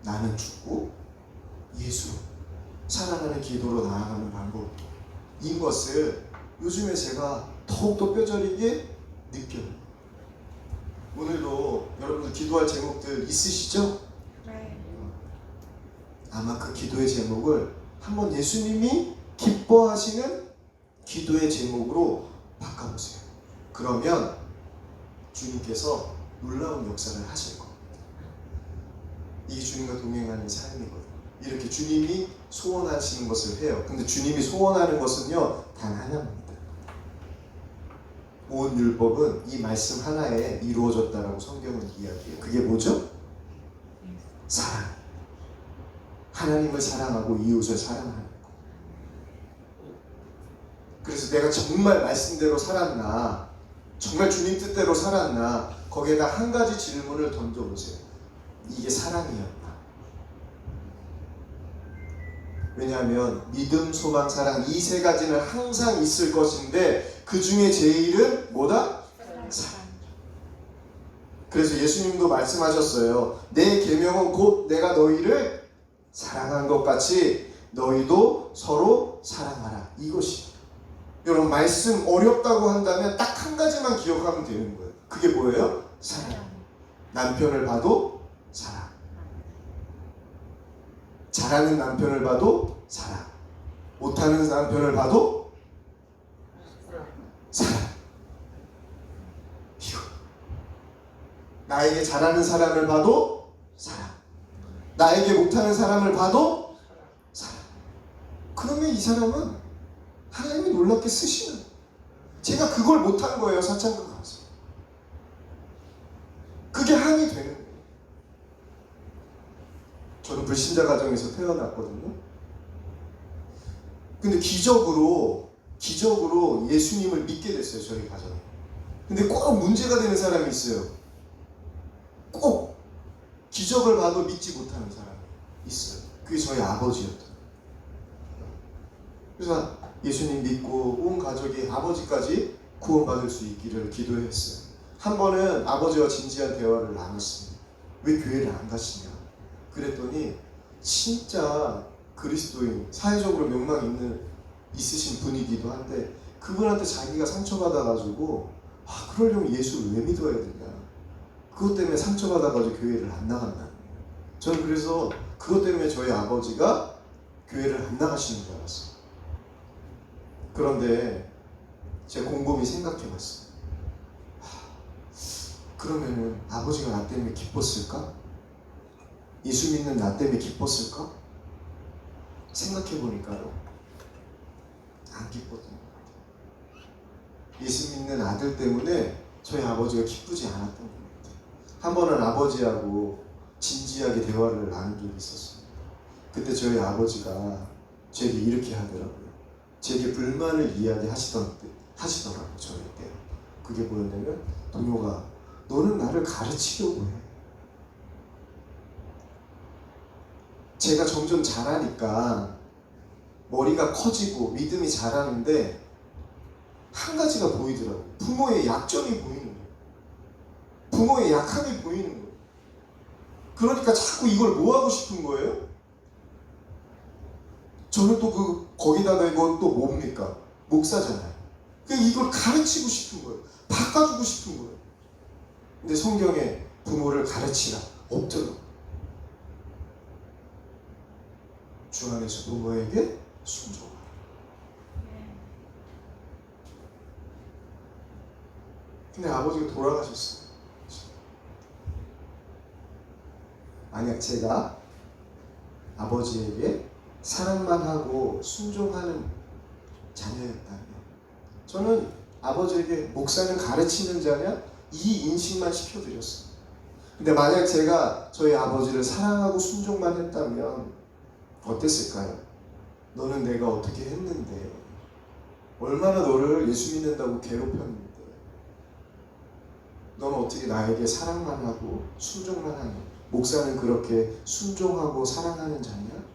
나는 죽고 예수로 살아가는 기도로 나아가는 방법인 것을 요즘에 제가 더욱더 뼈저리게 느껴요. 오늘도 여러분들 기도할 제목들 있으시죠? 네. 아마 그 기도의 제목을 한번 예수님이 기뻐하시는 기도의 제목으로 바꿔보세요. 그러면 주님께서 놀라운 역사를 하실 겁니다. 이게 주님과 동행하는 삶이거든요. 이렇게 주님이 소원하시는 것을 해요. 근데 주님이 소원하는 것은요, 단 하나입니다. 온 율법은 이 말씀 하나에 이루어졌다라고 성경은 이야기해요. 그게 뭐죠? 사랑. 하나님을 사랑하고 이웃을 사랑하는 거. 그래서 내가 정말 말씀대로 살았나, 정말 주님 뜻대로 살았나, 거기에다 한 가지 질문을 던져보세요. 이게 사랑이었나? 왜냐하면 믿음, 소망, 사랑, 이 세 가지는 항상 있을 것인데 그 중에 제일은 뭐다? 사랑. 그래서 예수님도 말씀하셨어요. 내 계명은 곧 내가 너희를 사랑한 것 같이 너희도 서로 사랑하라. 이것이. 여러분, 말씀 어렵다고 한다면 딱 한 가지만 기억하면 되는 거예요. 그게 뭐예요? 사랑. 남편을 봐도 사랑. 잘하는 남편을 봐도 사랑. 못하는 남편을 봐도 사랑. 이거. 나에게 잘하는 사람을 봐도 사랑. 나에게 못하는 사람을 봐도 사랑. 그러면 이 사람은 하나님이 놀랍게 쓰시는, 제가 그걸 못한 거예요. 사창극 가서. 그게 함이 되는 거예요. 저는 불신자 가정에서 태어났거든요. 근데 기적으로 예수님을 믿게 됐어요. 저희 가정에. 근데 꼭 문제가 되는 사람이 있어요. 꼭 기적을 봐도 믿지 못하는 사람이 있어요. 그게 저희 아버지였던. 그래서 예수님 믿고 온 가족이 아버지까지 구원받을 수 있기를 기도했어요. 한 번은 아버지와 진지한 대화를 나눴습니다. 왜 교회를 안 가시냐? 그랬더니 진짜 그리스도인, 사회적으로 명망 있으신 분이기도 한데 그분한테 자기가 상처받아가지고 그러려면 예수를 왜 믿어야 되냐? 그것 때문에 상처받아가지고 교회를 안 나간다. 저는 그래서 그것 때문에 저희 아버지가 교회를 안 나가시는 줄 알았어요. 그런데 제가 곰곰이 생각해봤어요. 그러면은 아버지가 나 때문에 기뻤을까? 예수 믿는 나 때문에 기뻤을까? 생각해보니까요, 안 기뻤던 것 같아요. 예수 믿는 아들 때문에 저희 아버지가 기쁘지 않았던 것 같아요. 한 번은 아버지하고 진지하게 대화를 나눈 적이 있었습니다. 그때 저희 아버지가 제게 이렇게 하더라고요. 제게 불만을 하시더라고요, 저에게. 그게 뭐였냐면, 동료가 너는 나를 가르치려고 해. 제가 점점 자라니까 머리가 커지고 믿음이 자라는데 한 가지가 보이더라고요. 부모의 약점이 보이는 거예요. 부모의 약함이 보이는 거예요. 그러니까 자꾸 이걸 뭐 하고 싶은 거예요? 저는 또 거기다 대고 또 뭡니까? 목사잖아요. 그러니까 이걸 가르치고 싶은 거예요. 바꿔주고 싶은 거예요. 근데 성경에 부모를 가르치라 없더라고요. 주 안에서 부모에게 순종하라. 근데 아버지가 돌아가셨어요. 만약 제가 아버지에게 사랑만 하고 순종하는 자녀였다면, 저는 아버지에게 목사는 가르치는 자냐? 이 인식만 시켜드렸어요. 근데 만약 제가 저희 아버지를 사랑하고 순종만 했다면 어땠을까요? 너는 내가 어떻게 했는데, 얼마나 너를 예수 믿는다고 괴롭혔는데, 너는 어떻게 나에게 사랑만 하고 순종만 하냐? 목사는 그렇게 순종하고 사랑하는 자냐?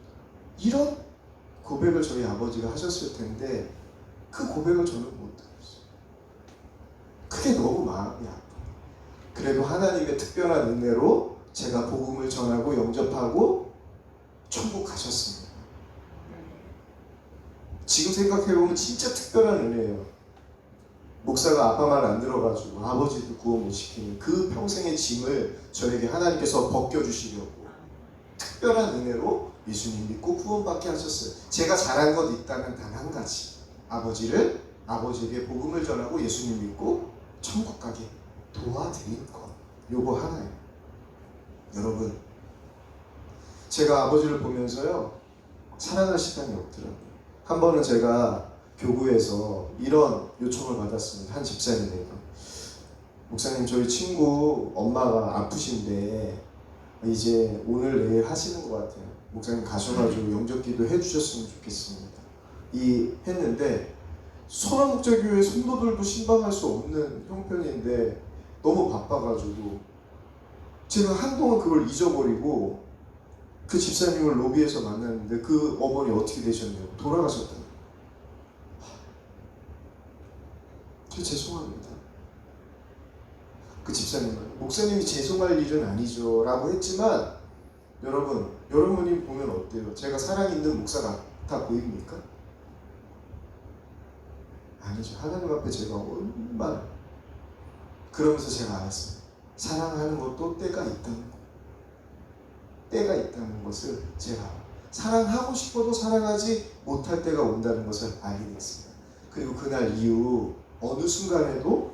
이런 고백을 저희 아버지가 하셨을 텐데 그 고백을 저는 못 들었어요. 그게 너무 마음이 아파요. 그래도 하나님의 특별한 은혜로 제가 복음을 전하고 영접하고 천국 가셨습니다. 지금 생각해보면 진짜 특별한 은혜예요. 목사가 아빠 말 안 들어가지고 아버지도 구원 못 시키는 그 평생의 짐을 저에게 하나님께서 벗겨주시려고 특별한 은혜로 예수님 믿고 구원받게 하셨어요. 제가 잘한 것 있다면 단 한 가지, 아버지에게 복음을 전하고 예수님 믿고 천국 가게 도와드린 것, 요거 하나예요. 여러분, 제가 아버지를 보면서요 사랑할 시간이 없더라고요. 한 번은 제가 교구에서 이런 요청을 받았습니다. 한 집사님에게, 목사님 저희 친구 엄마가 아프신데 이제 오늘 내일 하시는 것 같아요. 목사님 가셔가지고 영접기도 해주셨으면 좋겠습니다. 했는데 소나목자교회 성도들도 신방할 수 없는 형편인데 너무 바빠가지고 제가 한동안 그걸 잊어버리고 그 집사님을 로비에서 만났는데 그 어머니 어떻게 되셨냐고, 돌아가셨다고. 저 죄송합니다. 그 집사님은 목사님이 죄송할 일은 아니죠 라고 했지만, 여러분이 보면 어때요? 제가 사랑 있는 목사 같아 보입니까? 아니죠. 하나님 앞에 제가 얼마나, 그러면서 제가 알았어요. 사랑하는 것도 때가 있다는 것을 제가 사랑하고 싶어도 사랑하지 못할 때가 온다는 것을 알게 됐습니다. 그리고 그날 이후 어느 순간에도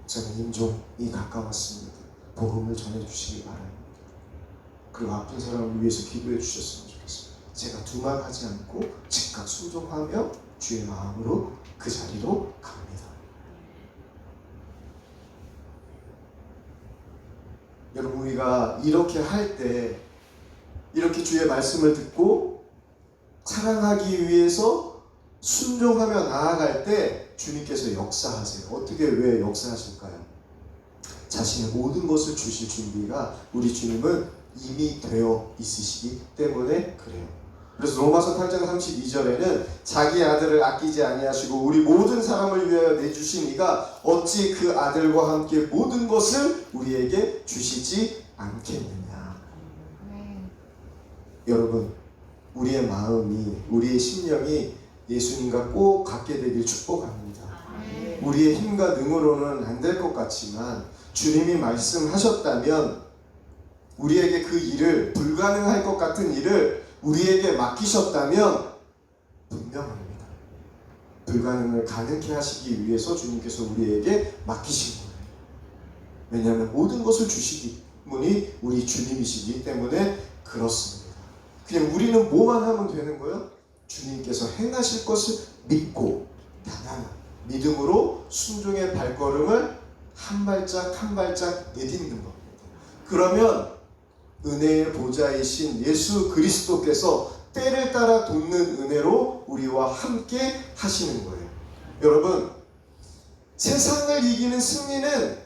저는 임종이 가까웠습니다. 복음을 전해주시기 바랍니다. 그리고 아픈 사람을 위해서 기도해 주셨으면 좋겠습니다. 제가 두말하지 않고 즉각 순종하며 주의 마음으로 그 자리로 갑니다. 여러분, 우리가 이렇게 할 때, 이렇게 주의 말씀을 듣고 사랑하기 위해서 순종하며 나아갈 때 주님께서 역사하세요. 어떻게, 왜 역사하실까요? 자신의 모든 것을 주실 준비가 우리 주님은 이미 되어 있으시기 때문에 그래요. 그래서 로마서 8장 32절에는 자기 아들을 아끼지 아니하시고 우리 모든 사람을 위하여 내주신 이가 어찌 그 아들과 함께 모든 것을 우리에게 주시지 않겠느냐. 네. 여러분, 우리의 마음이, 우리의 심령이 예수님과 꼭 같게 되길 축복합니다. 네. 우리의 힘과 능으로는 안 될 것 같지만 주님이 말씀하셨다면 우리에게 그 일을, 불가능할 것 같은 일을 우리에게 맡기셨다면 분명합니다. 불가능을 가능케 하시기 위해서 주님께서 우리에게 맡기신 거예요. 왜냐하면 모든 것을 주시기 분이 우리 주님이시기 때문에 그렇습니다. 그냥 우리는 뭐만 하면 되는 거예요? 주님께서 행하실 것을 믿고 단한 믿음으로 순종의 발걸음을 한 발짝 한 발짝 내딛는 겁니다. 그러면 은혜의 보좌이신 예수 그리스도께서 때를 따라 돕는 은혜로 우리와 함께 하시는 거예요. 여러분, 세상을 이기는 승리는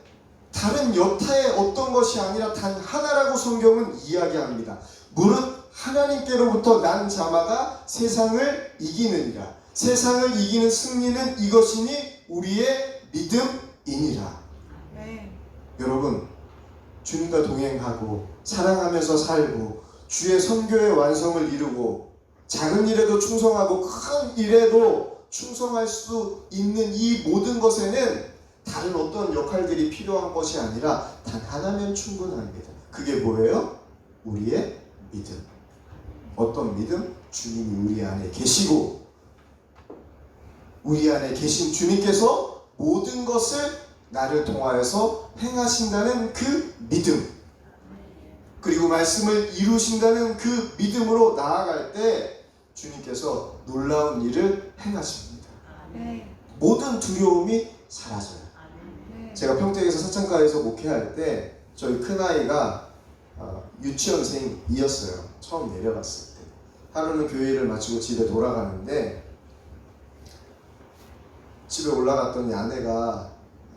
다른 여타의 어떤 것이 아니라 단 하나라고 성경은 이야기합니다. 무릇 하나님께로부터 난 자마가 세상을 이기느니라. 세상을 이기는 승리는 이것이니 우리의 믿음이니라. 네. 여러분, 주님과 동행하고 사랑하면서 살고 주의 선교의 완성을 이루고 작은 일에도 충성하고 큰 일에도 충성할 수 있는 이 모든 것에는 다른 어떤 역할들이 필요한 것이 아니라 단 하나면 충분합니다. 그게 뭐예요? 우리의 믿음. 어떤 믿음? 주님이 우리 안에 계시고 우리 안에 계신 주님께서 모든 것을 나를 통하여서 행하신다는 그 믿음, 그리고 말씀을 이루신다는 그 믿음으로 나아갈 때 주님께서 놀라운 일을 행하십니다. 네. 모든 두려움이 사라져요. 네. 제가 평택에서 사창가에서 목회할 때 저희 큰아이가 유치원생이었어요. 처음 내려갔을 때. 하루는 교회를 마치고 집에 돌아가는데 집에 올라갔더니 아내가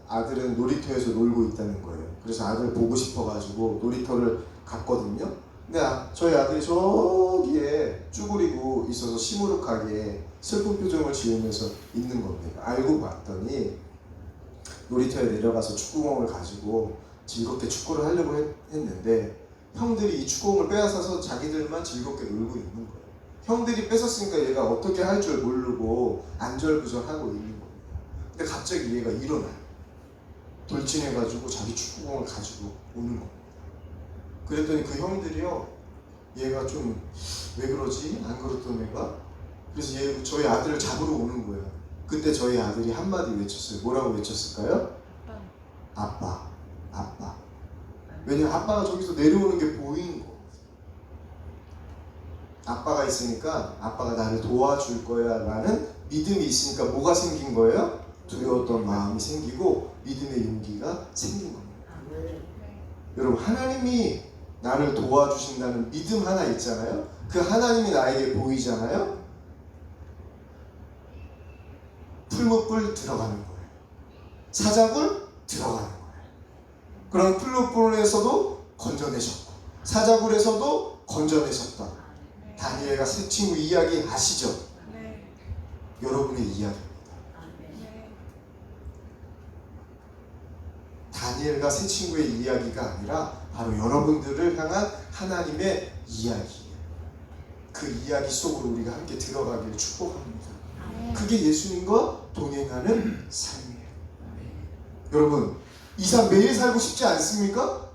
아들은 놀이터에서 놀고 있다는 거예요. 그래서 아들 보고 싶어가지고 놀이터를 갔거든요. 근데 저희 아들이 저기에 쭈그리고 있어서 시무룩하게 슬픈 표정을 지으면서 있는 겁니다. 알고 봤더니 놀이터에 내려가서 축구공을 가지고 즐겁게 축구를 하려고 했는데 형들이 이 축구공을 빼앗아서 자기들만 즐겁게 놀고 있는 거예요. 형들이 뺏었으니까 얘가 어떻게 할 줄 모르고 안절부절하고 있는 겁니다. 근데 갑자기 얘가 일어나요. 돌진해가지고 자기 축구공을 가지고 오는 겁니다. 그랬더니 그 형들이요, 얘가 좀 왜 그러지? 안 그랬던 애가? 그래서 저희 아들을 잡으러 오는 거예요. 그때 저희 아들이 한마디 외쳤어요. 뭐라고 외쳤을까요? 아빠, 아빠. 왜냐면 아빠가 저기서 내려오는 게 보이는 거. 아빠가 있으니까 아빠가 나를 도와줄 거야 라는 믿음이 있으니까 뭐가 생긴 거예요? 두려웠던 마음이 생기고 믿음의 용기가 생긴 겁니다. 네. 여러분, 하나님이 나를 도와주신다는 믿음 하나 있잖아요. 그 하나님이 나에게 보이잖아요. 풀무불 들어가는 거예요. 사자굴 들어가는 거예요. 그럼 풀무불에서도 건져내셨고 사자굴에서도 건져내셨다. 네. 다니엘과 새 친구 이야기 아시죠? 네. 여러분의 이야기입니다. 네. 다니엘과 새 친구의 이야기가 아니라 바로 여러분들을 향한 하나님의 이야기예요. 그 이야기 속으로 우리가 함께 들어가기를 축복합니다. 그게 예수님과 동행하는 삶이에요. 여러분, 이 삶 매일 살고 싶지 않습니까?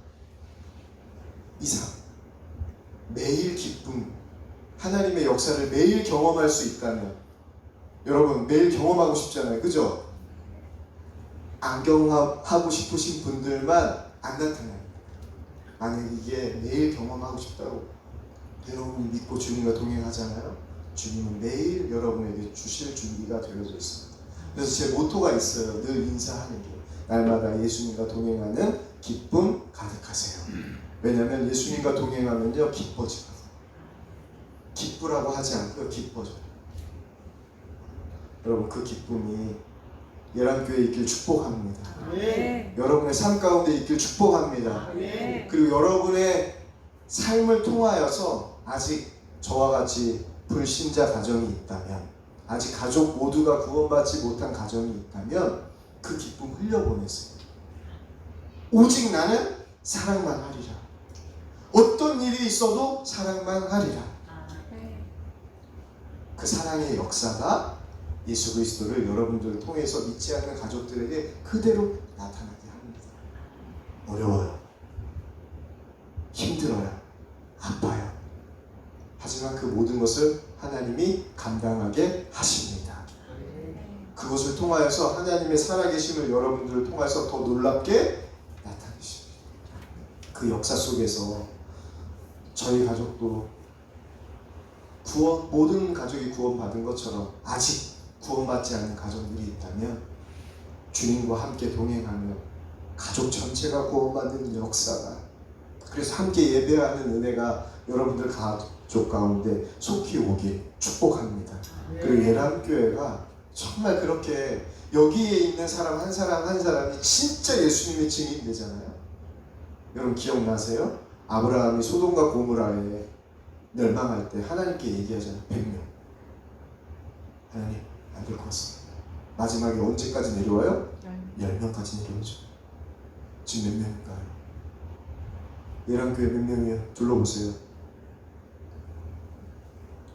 이 삶 매일 기쁨, 하나님의 역사를 매일 경험할 수 있다면 여러분 매일 경험하고 싶잖아요. 그죠? 안 경험하고 싶으신 분들만 안 나타나요. 만약 이게 매일 경험하고 싶다고 여러분이 믿고 주님과 동행하잖아요. 주님은 매일 여러분에게 주실 준비가 되어져 있습니다. 그래서 제 모토가 있어요. 늘 인사하는 게 날마다 예수님과 동행하는 기쁨 가득하세요. 왜냐하면 예수님과 동행하면요 기뻐져요. 기쁘라고 하지 않고요 기뻐져요. 여러분, 그 기쁨이 예람교회에 있길 축복합니다. 네. 여러분의 삶 가운데 있길 축복합니다. 네. 그리고 여러분의 삶을 통하여서 아직 저와 같이 불신자 가정이 있다면, 아직 가족 모두가 구원받지 못한 가정이 있다면 그 기쁨 흘려보내세요. 오직 나는 사랑만 하리라. 어떤 일이 있어도 사랑만 하리라. 네. 그 사랑의 역사가 예수 그리스도를 여러분들을 통해서 믿지 않는 가족들에게 그대로 나타나게 합니다. 어려워요. 힘들어요. 아파요. 하지만 그 모든 것을 하나님이 감당하게 하십니다. 그것을 통하여서 하나님의 살아계심을 여러분들을 통해서 더 놀랍게 나타내십니다. 그 역사 속에서 저희 가족도 모든 가족이 구원받은 것처럼 아직 구원받지 않는 가정들이 있다면 주님과 함께 동행하며 가족 전체가 구원받는 역사가, 그래서 함께 예배하는 은혜가 여러분들 가족 가운데 속히 오길 축복합니다. 그리고 예람교회가 정말 그렇게 여기에 있는 사람 한 사람 한 사람이 진짜 예수님의 증인되잖아요. 여러분 기억나세요? 아브라함이 소돔과 고모라에 멸망할 때 하나님께 얘기하잖아요. 100명. 하나님 안 될 것 같습니다. 마지막에 언제까지 내려와요? 10명까지 내려오죠. 지금 몇 명인가요? 예람교회 몇 명이에요? 둘러보세요.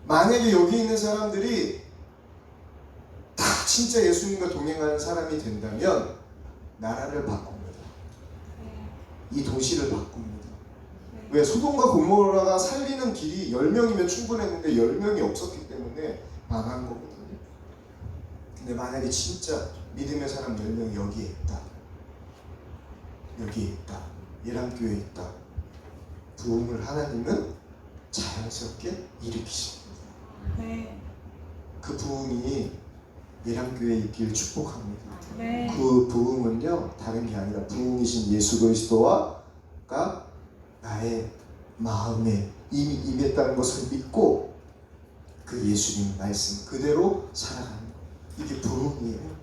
만약에 여기 있는 사람들이 다 진짜 예수님과 동행하는 사람이 된다면 나라를 바꿉니다. 이 도시를 바꿉니다. 왜? 소돔과 고모라가 살리는 길이 10명이면 충분했는데 10명이 없었기 때문에 망한 거거든요. 근데 만약에 진짜 믿음의 사람 10명이 여기에 있다, 여기에 있다, 예람교회에 있다, 부흥을 하나님은 자연스럽게 일으키십니다. 네. 그 부흥이 예람교회에 있길 축복합니다. 네. 그 부흥은요 다른 게 아니라 부흥이신 예수 그리스도가 나의 마음에 이미 임했다는 것을 믿고 그 예수님 말씀 그대로 살아가는 것, 이게 부흥이에요.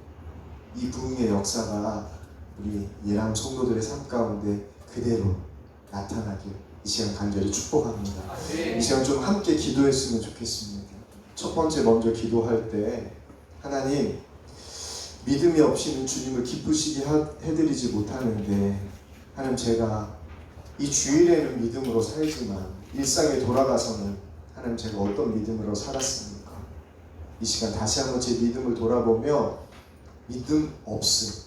이 부흥의 역사가 우리 예람 성도들의 삶 가운데 그대로 나타나길 이 시간 간절히 축복합니다. 이 시간 좀 함께 기도했으면 좋겠습니다. 첫 번째 먼저 기도할 때, 하나님 믿음이 없이는 주님을 기쁘시게 해드리지 못하는데, 하나님 제가 이 주일에는 믿음으로 살지만 일상에 돌아가서는 하나님 제가 어떤 믿음으로 살았습니까? 이 시간 다시 한번 제 믿음을 돌아보며 믿음 없이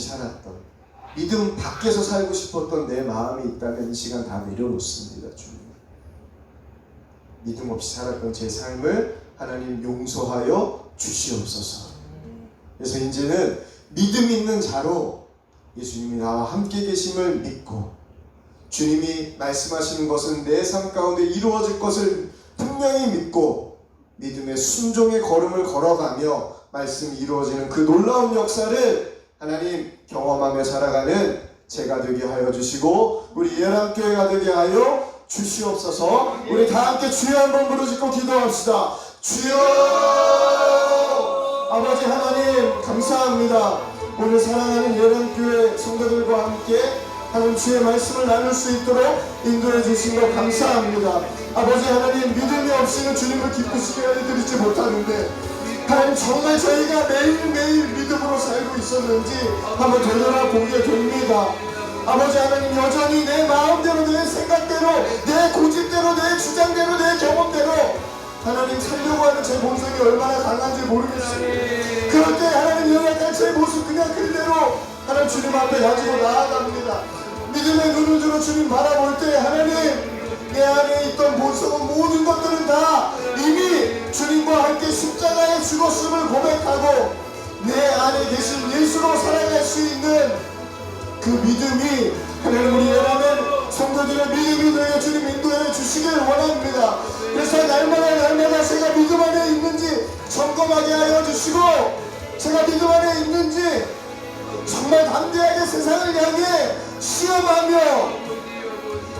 살았던, 믿음 밖에서 살고 싶었던 내 마음이 있다면 이 시간 다 내려놓습니다. 주님, 믿음 없이 살았던 제 삶을 하나님 용서하여 주시옵소서. 그래서 이제는 믿음 있는 자로 예수님이 나와 함께 계심을 믿고, 주님이 말씀하시는 것은 내 삶 가운데 이루어질 것을 분명히 믿고 믿음의 순종의 걸음을 걸어가며 말씀이 이루어지는 그 놀라운 역사를 하나님 경험하며 살아가는 제가 되게 하여 주시고 우리 예람교회가 되게 하여 주시옵소서. 우리 다 함께 주여 한번 부르짖고 기도합시다. 주여! 아버지 하나님 감사합니다. 오늘 사랑하는 예람교회 성도들과 함께 하나님 주의 말씀을 나눌 수 있도록 인도해 주신 것 감사합니다. 아버지 하나님 믿음이 없이는 주님을 기쁘시게 해드리지 못하는데, 하나님 정말 저희가 매일매일 믿음으로 살고 있었는지 한번 되돌아보게 됩니다. 아버지 하나님 여전히 내 마음대로, 내 생각대로, 내 고집대로, 내 주장대로, 내 경험대로 하나님 살려고 하는 제 본성이 얼마나 강한지 모르겠어요. 그럴 때 하나님 연약한 제 모습 그냥 그대로 하나님 주님 앞에 가지고 나아갑니다. 믿음의 눈을 들어 주님 바라볼 때 하나님 내 안에 있던 본성은 모든 것들은 다 이미 주님과 함께 십자가에 죽었음을 고백하고 내 안에 계신 예수로 살아갈 수 있는 그 믿음이 하나님 우리 예람의 성도들의 믿음이 되어 주님 인도해 주시길 원합니다. 그래서 날마다 제가 믿음 안에 있는지 점검하게 하여 주시고, 제가 믿음 안에 있는지 정말 담대하게 세상을 향해 시험하며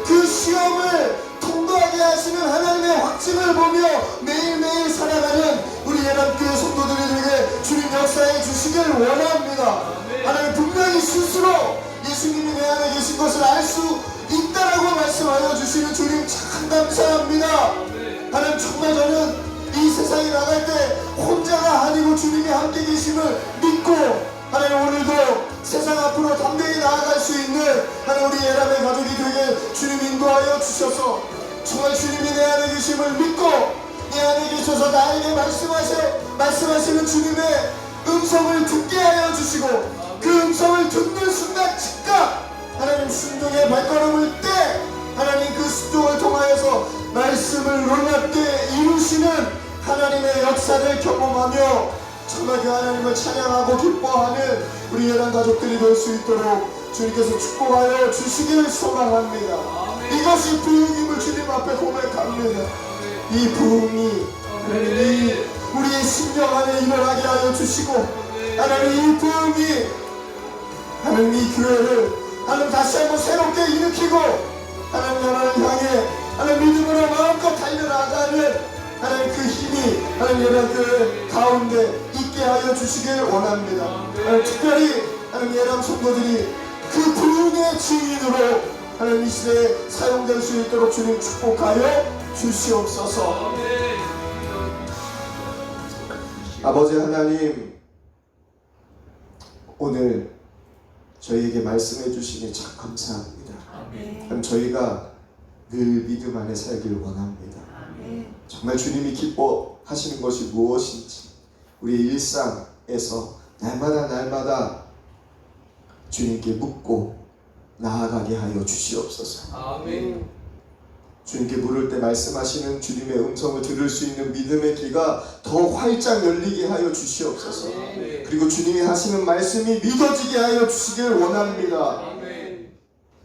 그 시험을 통과하게 하시는 하나님의 확증을 보며 매일매일 살아가는 우리 예람교회 성도들에게 주님 역사해 주시길 원합니다. 하나님 분명히 스스로 예수님이 내 안에 계신 것을 알 수 있다라고 말씀하여 주시는 주님 참 감사합니다. 하나님 정말 저는 이 세상에 나갈 때 혼자가 아니고 주님이 함께 계심을 믿고 하나님 오늘도 세상 앞으로 담대히 나아갈 수 있는 하나님 우리 예람의 가족이 되게 주님 인도하여 주셔서 정말 주님이 내 안에 계심을 믿고 내 안에 계셔서 나에게 말씀하시는 주님의 음성을 듣게 하여 주시고 그 음성을 듣는 순간 즉각 하나님 순종의 발걸음을 떼 하나님 그 순종을 통하여서 말씀을 놀랍게 이루시는 하나님의 역사를 경험하며 정말 그 하나님을 찬양하고 기뻐하는 우리 예람 가족들이 될 수 있도록 주님께서 축복하여 주시기를 소망합니다. 이것이 부흥임을 주님 앞에 고백합니다. 이 부흥이 하나님이 우리의 심령 안에 일어나게 하여 주시고 하나님 이 부흥이 하나님 이 교회를 하나님 다시 한번 새롭게 일으키고 하나님 나라를 향해 하나님 믿음으로 마음껏 달려나가는 하나님 그 힘이 하나님 예람교회 가운데 있게 하여 주시길 원합니다. 하나님 특별히 하나님 예람 성도들이 그 부흥의 증인으로 하나님 이 시대에 사용될 수 있도록 주님 축복하여 주시옵소서. 아버지 하나님 오늘 저희에게 말씀해 주시니 참 감사합니다. 하나님 저희가 늘 믿음 안에 살길 원합니다. 정말 주님이 기뻐하시는 것이 무엇인지 우리의 일상에서 날마다 주님께 묻고 나아가게 하여 주시옵소서. 아멘. 주님께 물을 때 말씀하시는 주님의 음성을 들을 수 있는 믿음의 귀가 더 활짝 열리게 하여 주시옵소서. 아멘. 그리고 주님이 하시는 말씀이 믿어지게 하여 주시길 원합니다. 아멘.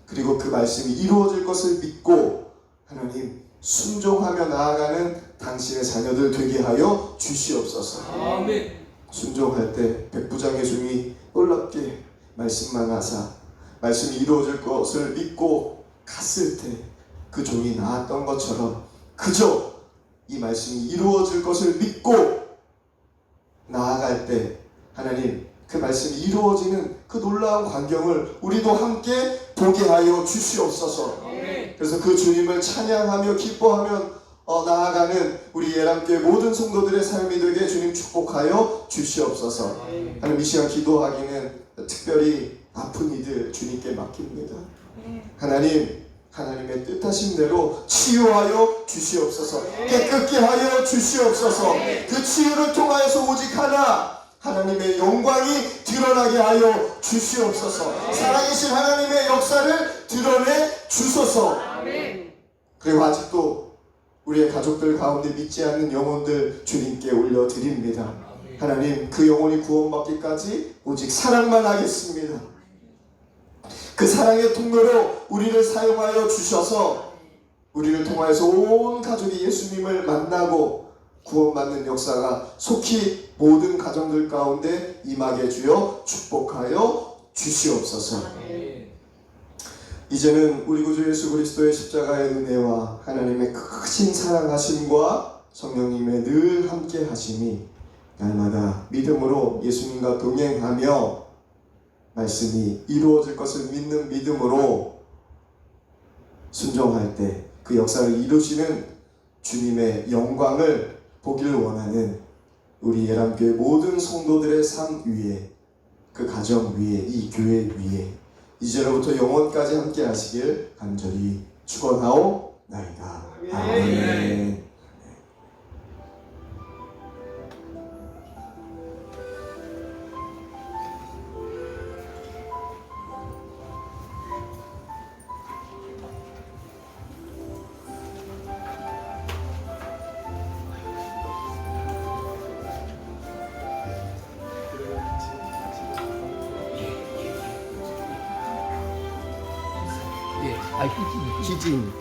그리고 그 말씀이 이루어질 것을 믿고 하나님 순종하며 나아가는 당신의 자녀들 되게 하여 주시옵소서. 아멘. 순종할 때 백부장의 종이 놀랍게 말씀만 하사 말씀이 이루어질 것을 믿고 갔을 때 그 종이 나았던 것처럼 그저 이 말씀이 이루어질 것을 믿고 나아갈 때 하나님 그 말씀이 이루어지는 그 놀라운 광경을 우리도 함께 보게 하여 주시옵소서. 그래서 그 주님을 찬양하며 기뻐하며 나아가는 우리 예람교회 모든 성도들의 삶이 되게 주님 축복하여 주시옵소서. 하나님 이 시간 기도하기는 특별히 아픈 이들 주님께 맡깁니다. 하나님의 뜻하신 대로 치유하여 주시옵소서. 깨끗게 하여 주시옵소서. 그 치유를 통하여서 오직 하나님의 영광이 드러나게 하여 주시옵소서. 살아계신 하나님의 역사를 드러내 주소서. 그리고 아직도 우리의 가족들 가운데 믿지 않는 영혼들 주님께 올려드립니다. 하나님 그 영혼이 구원받기까지 오직 사랑만 하겠습니다. 그 사랑의 통로로 우리를 사용하여 주셔서 우리를 통하여서 온 가족이 예수님을 만나고 구원받는 역사가 속히 모든 가정들 가운데 임하게 주여 축복하여 주시옵소서. 이제는 우리 구주 예수 그리스도의 십자가의 은혜와 하나님의 크신 사랑하심과 성령님의 늘 함께 하심이 날마다 믿음으로 예수님과 동행하며 말씀이 이루어질 것을 믿는 믿음으로 순종할 때 그 역사를 이루시는 주님의 영광을 보기를 원하는 우리 예람교회 모든 성도들의 삶 위에 그 가정 위에 이 교회 위에 이제로부터 영원까지 함께 하시길 간절히 축원하옵나이다. 아멘. 예. 아, 희진.